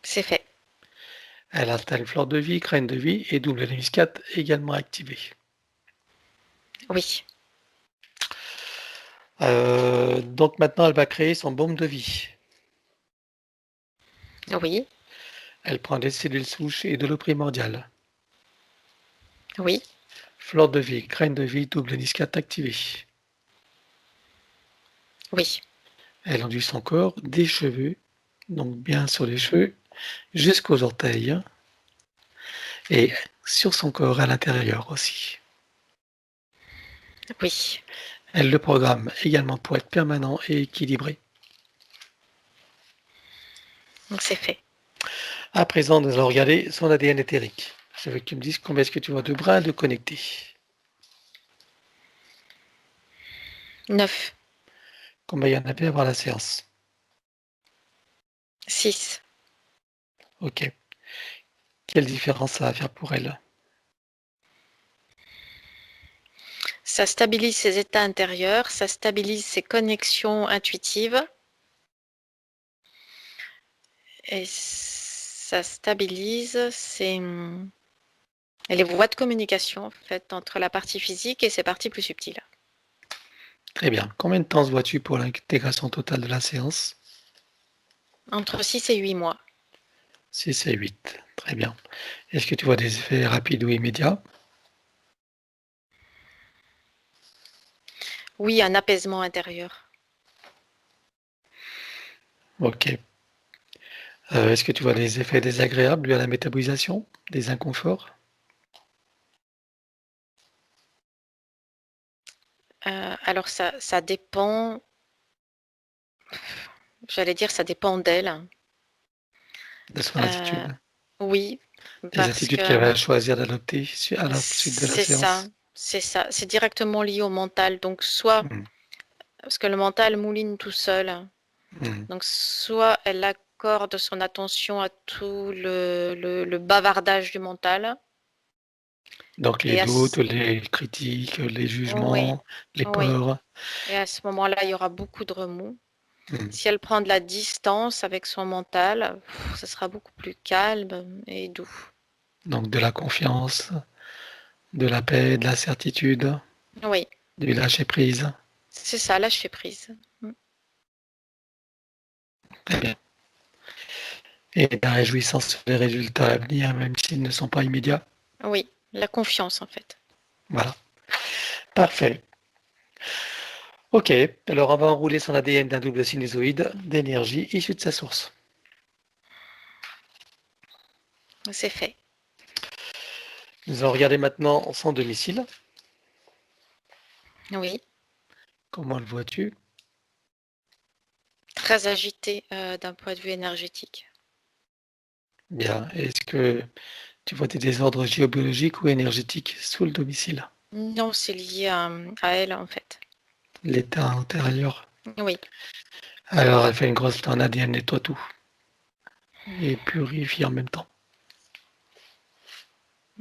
c'est fait. Elle installe fleur de vie, graine de vie et double hémiscate également activée. Oui, Donc maintenant, elle va créer son baume de vie. oui, Elle prend des cellules souches et de l'eau primordiale. oui, Fleur de vie, graine de vie, double hémiscate activée. oui, Elle enduit son corps des cheveux, donc bien sur les cheveux, jusqu'aux orteils, et sur son corps à l'intérieur aussi. oui, Elle le programme également pour être permanent et équilibré. donc c'est fait. À présent, nous allons regarder son ADN éthérique. Je veux que tu me dises combien est-ce que tu vois de brins de connectés. 9, Combien il y en avait avant la séance. 6. Ok. Quelle différence ça va faire pour elle? Ça stabilise ses états intérieurs, ça stabilise ses connexions intuitives et ça stabilise les voies de communication en fait, entre la partie physique et ses parties plus subtiles. Très bien. Combien de temps se vois-tu pour l'intégration totale de la séance? Entre 6 et 8 mois. 6 et 8. Très bien. Est-ce que tu vois des effets rapides ou immédiats? Oui, un apaisement intérieur. Ok. Est-ce que tu vois des effets désagréables dus à la métabolisation, des inconforts? Alors ça dépend, j'allais dire ça dépend d'elle. De son Euh, attitude? oui, Des parce attitudes qu'elle que va choisir d'adopter à la suite de la c'est ça, séance? c'est ça, c'est directement lié au mental. Donc soit, Hmm, parce que le mental mouline tout seul, hmm. donc soit elle accorde son attention à tout le bavardage du mental, Donc les et doutes, les critiques, les oui, jugements, les oui, peurs. et à ce moment-là, il y aura beaucoup de remous. Hmm. Si elle prend de la distance avec son mental, ce sera beaucoup plus calme et doux. Donc de la confiance, de la paix, de la certitude, Oui, du lâcher prise. c'est ça, lâcher prise. Très bien. Et la réjouissance sur les résultats à venir, même s'ils ne sont pas immédiats. Oui, la confiance en fait. Voilà. Parfait. Ok. Alors on va enrouler son ADN d'un double sinusoïde d'énergie issue de sa source. C'est fait. Nous allons regarder maintenant son domicile. Oui. Comment le vois-tu? Très agité d'un point de vue énergétique. Bien. Est-ce que tu vois des désordres géobiologiques ou énergétiques sous le domicile? Non, c'est lié à elle en fait. L'état intérieur. Oui, Alors, elle fait une grosse tornade et elle nettoie tout. Et purifie en même temps.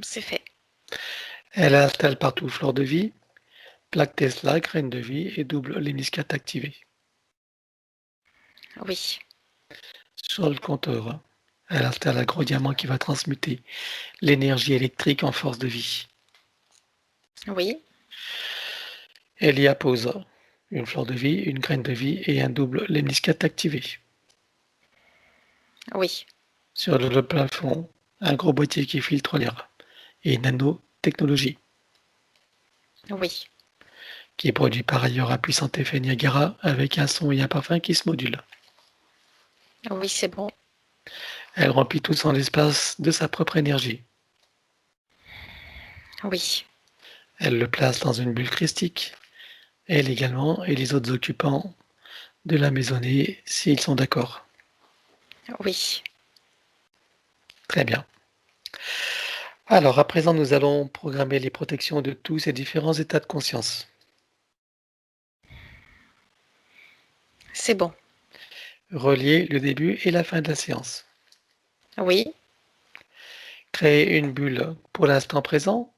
c'est fait. Elle installe partout fleur de vie, plaque Tesla, graine de vie et double léniscate activé. Oui, Sur le compteur, hein, elle installe un gros diamant qui va transmuter l'énergie électrique en force de vie. oui, Elle y appose une fleur de vie, une graine de vie et un double léniscate activé. oui, Sur le plafond, un gros boîtier qui filtre l'air et nanotechnologie, oui, qui produit par ailleurs un puissant effet Niagara avec un son et un parfum qui se modulent. oui, c'est bon. Elle remplit tout son espace de sa propre énergie. Oui, Elle le place dans une bulle christique, elle également et les autres occupants de la maisonnée s'ils sont d'accord. oui. Très bien. Alors, à présent, nous allons programmer les protections de tous ces différents états de conscience. C'est bon. Relier le début et la fin de la séance. Oui, Créer une bulle pour l'instant présent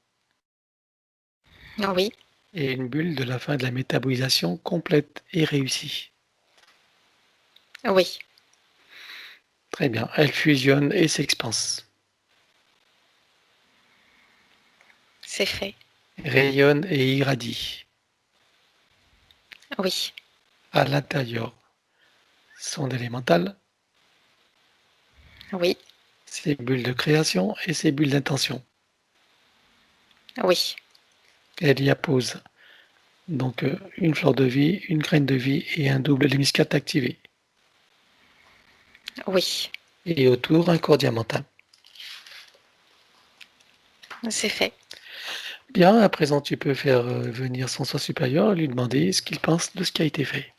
oui, et une bulle de la fin de la métabolisation complète et réussie. oui, Très bien. Elle fusionne et s'expanse. c'est fait. Rayonne et irradie. Oui, À l'intérieur, son élémental, oui, ses bulles de création et ses bulles d'intention. oui, Elle y appose donc une fleur de vie, une graine de vie et un double lémiscate activé. oui, Et autour, un corps diamantin. c'est fait. Bien, à présent, tu peux faire venir son soi supérieur et lui demander ce qu'il pense de ce qui a été fait.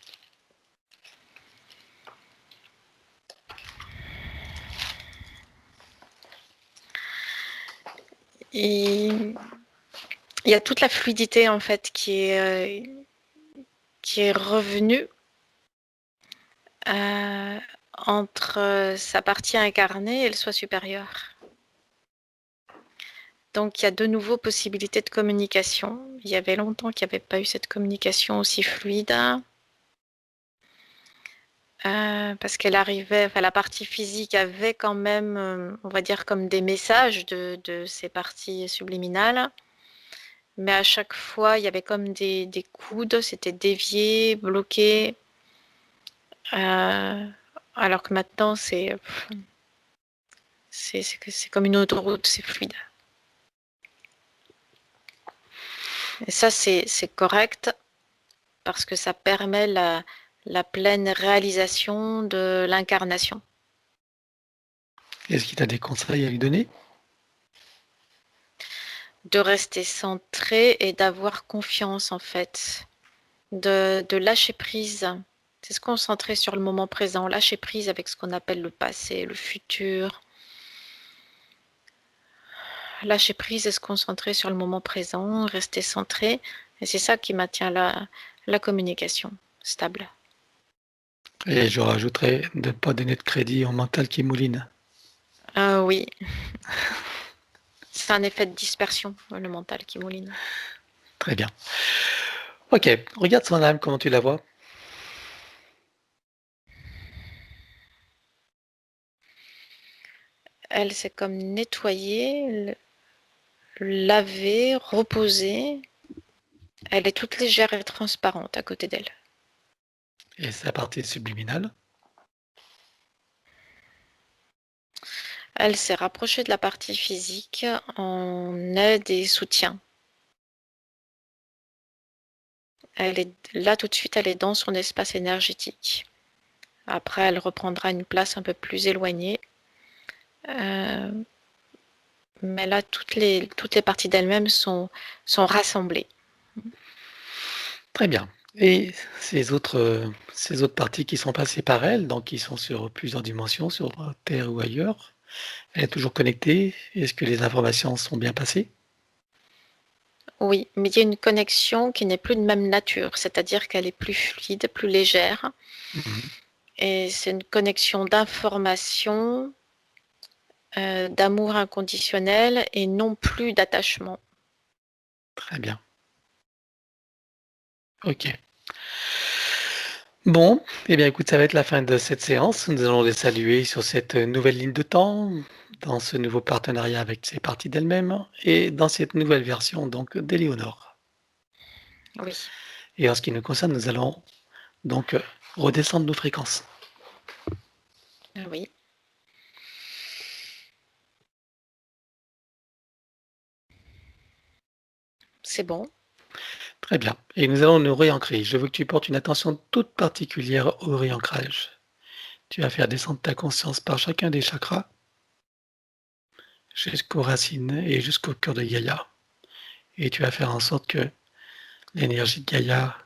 Et il y a toute la fluidité en fait qui est revenue entre sa partie incarnée et le soi supérieur. Donc il y a de nouveau possibilité de communication. Il y avait longtemps qu'il n'y avait pas eu cette communication aussi fluide. Parce qu'elle arrivait, enfin la partie physique avait quand même, on va dire comme des messages de ces parties subliminales. Mais à chaque fois, il y avait comme des coudes, c'était dévié, bloqué. Alors que maintenant, c'est comme une autoroute, c'est fluide. Et ça, c'est correct parce que ça permet la pleine réalisation de l'incarnation. Est-ce qu'il a des conseils à lui donner? De rester centré et d'avoir confiance en fait. De lâcher prise. C'est se concentrer sur le moment présent, lâcher prise avec ce qu'on appelle le passé, le futur. Lâcher prise et se concentrer sur le moment présent, rester centré. Et c'est ça qui maintient la communication stable. Et je rajouterais de ne pas donner de crédit au mental qui mouline. Oui, c'est un effet de dispersion, le mental qui mouline. Très bien. Ok, regarde son âme, comment tu la vois? Elle s'est comme nettoyée, lavée, reposée. Elle est toute légère et transparente à côté d'elle. Et sa partie subliminale? Elle s'est rapprochée de la partie physique en aide et soutien. Elle est là tout de suite, elle est dans son espace énergétique. Après, elle reprendra une place un peu plus éloignée. Mais là, toutes les parties d'elle-même sont rassemblées. Très bien. Et ces autres parties qui sont passées par elle, donc qui sont sur plusieurs dimensions, sur Terre ou ailleurs, elle est toujours connectée? Est-ce que les informations sont bien passées? Oui, mais il y a une connexion qui n'est plus de même nature, c'est-à-dire qu'elle est plus fluide, plus légère. Mmh. Et c'est une connexion d'information, d'amour inconditionnel et non plus d'attachement. Très bien. OK. Bon, eh bien écoute, ça va être la fin de cette séance. Nous allons les saluer sur cette nouvelle ligne de temps, dans ce nouveau partenariat avec ces parties d'elles-mêmes et dans cette nouvelle version donc d'Éléonore. Oui, Et en ce qui nous concerne, nous allons donc redescendre nos fréquences. oui, c'est bon. Très bien. Et nous allons nous réancrer. Je veux que tu portes une attention toute particulière au réancrage. Tu vas faire descendre ta conscience par chacun des chakras jusqu'aux racines et jusqu'au cœur de Gaïa. Et tu vas faire en sorte que l'énergie de Gaïa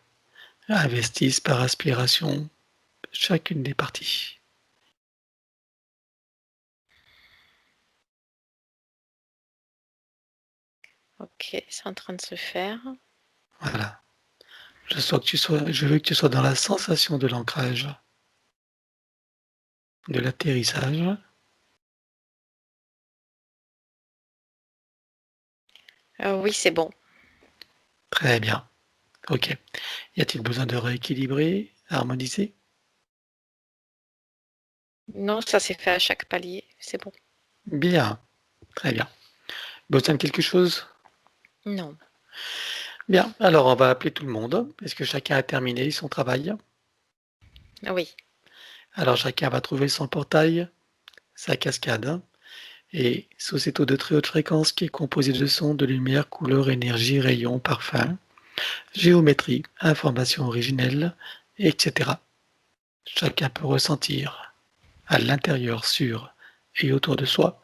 investisse par aspiration chacune des parties. Ok, c'est en train de se faire. Voilà. Je veux que tu sois dans la sensation de l'ancrage, de l'atterrissage. Oui, c'est bon. Très bien. Ok. Y a-t-il besoin de rééquilibrer, harmoniser? Non, ça s'est fait à chaque palier, c'est bon. Bien. Très bien. Besoin de quelque chose? Non, Bien. Alors, on va appeler tout le monde. Est-ce que chacun a terminé son travail? oui, Alors, chacun va trouver son portail, sa cascade. Et sous cette eau de très haute fréquence qui est composée de sons, de lumière, couleurs, énergie, rayons, parfums, géométrie, informations originelles, etc. Chacun peut ressentir à l'intérieur, sur et autour de soi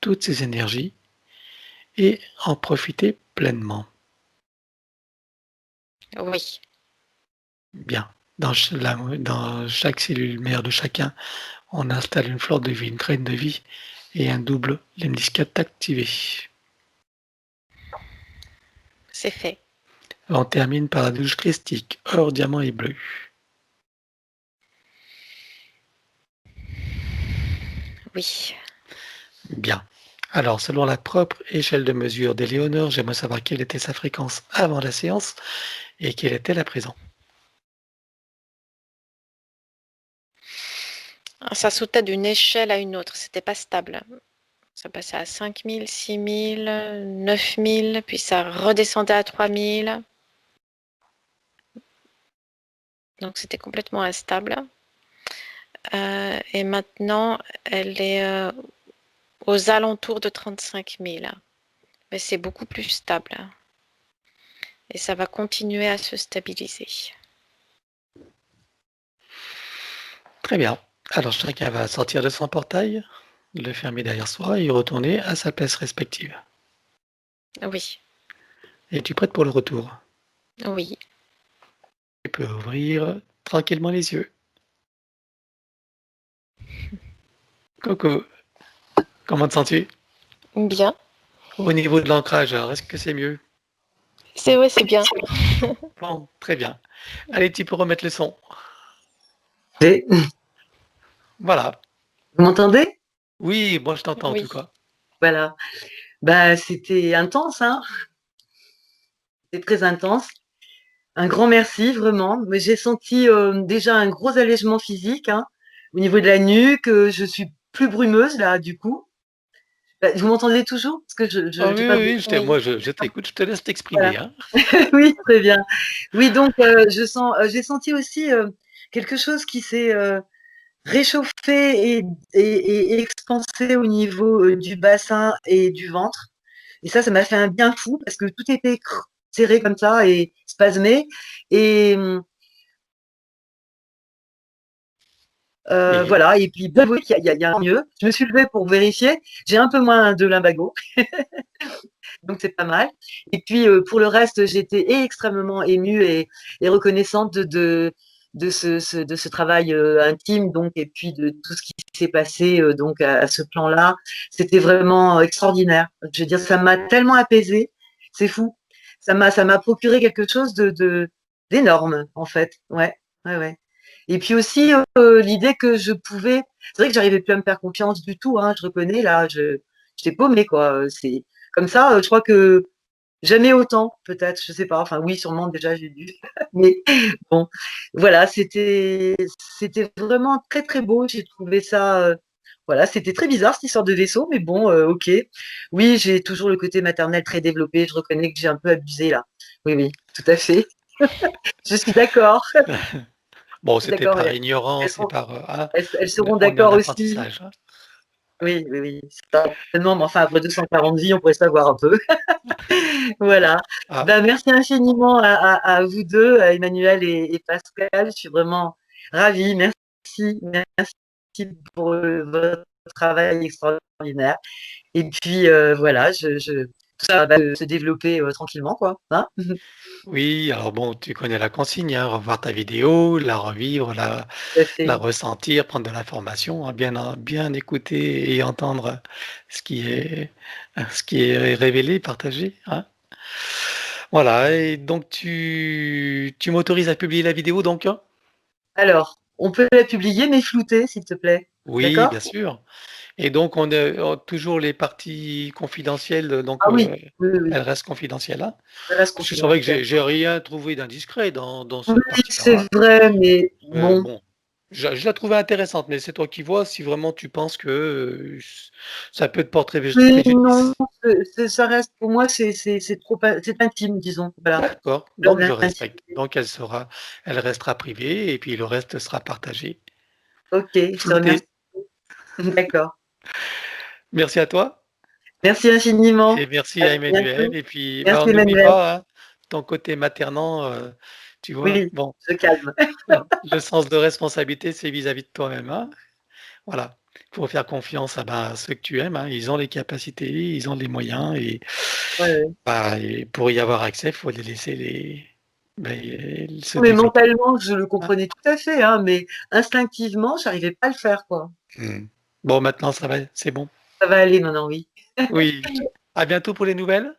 toutes ces énergies et en profiter pleinement. oui, Bien. Dans chaque cellule mère de chacun, on installe une fleur de vie, une graine de vie et un double lemniscate activé. c'est fait. On termine par la douche christique, or, diamant et bleu. Oui. Bien. Alors, selon la propre échelle de mesure d'Éléonore, j'aimerais savoir quelle était sa fréquence avant la séance et quelle était à présent. Ça sautait d'une échelle à une autre, c'était pas stable. Ça passait à 5000, 6000, 9000, puis ça redescendait à 3000. Donc c'était complètement instable. Et maintenant, elle est aux alentours de 35 000. Mais c'est beaucoup plus stable. Et ça va continuer à se stabiliser. Très bien. Alors, chacun va sortir de son portail, le fermer derrière soi et retourner à sa place respective. Oui, Es-tu prête pour le retour? oui. Tu peux ouvrir tranquillement les yeux. Coucou, comment te sens-tu? Bien. Au niveau de l'ancrage, alors, est-ce que c'est mieux? C'est vrai, c'est bien. Bon, très bien. Allez, tu peux remettre le son. Vous Voilà. m'entendez? Oui, moi je t'entends en Oui. tout cas. Voilà. Bah, c'était intense, hein. C'était très intense. Un grand merci, vraiment. Mais j'ai senti déjà un gros allègement physique, hein, au niveau de la nuque. Je suis plus brumeuse là, du coup. Bah, vous m'entendez toujours? Parce que Ah j'ai oui, pas. oui, oui, Oui. je t'écoute, je te laisse Voilà. t'exprimer, hein. Oui, très bien. Oui, donc j'ai senti aussi quelque chose qui s'est réchauffé et expansé au niveau du bassin et du ventre. Et ça m'a fait un bien fou parce que tout était serré comme ça et spasmé. Et Et voilà. Et puis, bah oui, il y a mieux. Je me suis levée pour vérifier. J'ai un peu moins de lumbago. Donc c'est pas mal. Et puis pour le reste, j'étais extrêmement émue et reconnaissante de ce travail intime, donc, et puis de tout ce qui s'est passé donc à ce plan-là. C'était vraiment extraordinaire. Je veux dire, ça m'a tellement apaisée, c'est fou. Ça m'a procuré quelque chose d'énorme, en fait. Ouais, ouais, ouais. Et puis aussi l'idée que je pouvais. C'est vrai que j'arrivais plus à me faire confiance du tout. Hein, je reconnais là, j'étais paumée quoi. C'est comme ça. Je crois que jamais autant, peut-être. Je sais pas. Enfin oui, sûrement déjà j'ai dû. Mais bon, voilà, c'était vraiment très très beau. J'ai trouvé ça. Voilà, c'était très bizarre cette histoire de vaisseau, mais bon, ok. Oui, j'ai toujours le côté maternel très développé. Je reconnais que j'ai un peu abusé là. Oui, oui, tout à fait. Je suis d'accord. Bon, Je suis c'était d'accord. par Elles, ignorance et seront, par, hein, elles seront on est en d'accord aussi. apprentissage, hein. Oui, oui, oui. Certainement, mais enfin, après 240 vies, on pourrait savoir un peu. Voilà. Ah, Ben, merci infiniment à vous deux, à Emmanuel et Pascal. Je suis vraiment ravie. Merci, merci pour votre travail extraordinaire. Et puis voilà, tout ça va se développer tranquillement, quoi. Hein. oui, alors bon, tu connais la consigne, hein, revoir ta vidéo, la revivre, Tout à la fait. ressentir, prendre de l'information, hein, bien écouter et entendre ce ce qui est révélé, partagé, hein. Voilà, et donc tu m'autorises à publier la vidéo donc, hein? Alors, on peut la publier, mais floutée, s'il te plaît. Oui, D'accord? bien sûr. Et donc on a toujours les parties confidentielles, donc Ah oui, oui, oui, oui. elles restent confidentielles, hein? Ça reste Parce que c'est vrai que confidentiel. j'ai rien trouvé d'indiscret dans Oui, cette partie-là, c'est hein. vrai, mais bon. Bon, je la trouvais intéressante, mais c'est toi qui vois si vraiment tu penses que ça peut te porter Mais non, préjudice. ça reste, pour moi, c'est trop, c'est intime, disons. Voilà. D'accord, L'heure donc de je respecte. l'intimité. Donc elle restera privée et puis le reste sera partagé. Ok, je te remercie. Flouté. D'accord. Merci à toi Merci infiniment. et merci À à Emmanuel. bientôt. Et puis, Merci bah, n'oublie Emmanuel. pas, hein, ton côté maternant, tu vois, Oui, bon, je calme. le sens de responsabilité, c'est vis-à-vis de toi-même, hein. Voilà. Il faut faire confiance à, bah, à ceux que tu aimes, hein. Ils ont les capacités, ils ont les moyens et, Ouais, ouais. bah, et pour y avoir accès, il faut les laisser se Mais développer, mentalement, je le hein. comprenais tout à fait, hein, mais instinctivement, j'arrivais pas à le faire, quoi. Mmh. Bon, maintenant, ça va, c'est bon. Ça va aller maintenant, oui. Oui. À bientôt pour les nouvelles.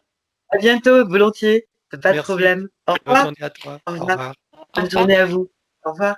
À bientôt, volontiers. Pas de Merci. problème. Au Bonne revoir. journée à toi. Au Au revoir. revoir. Au Bonne revoir. journée à vous. Au revoir.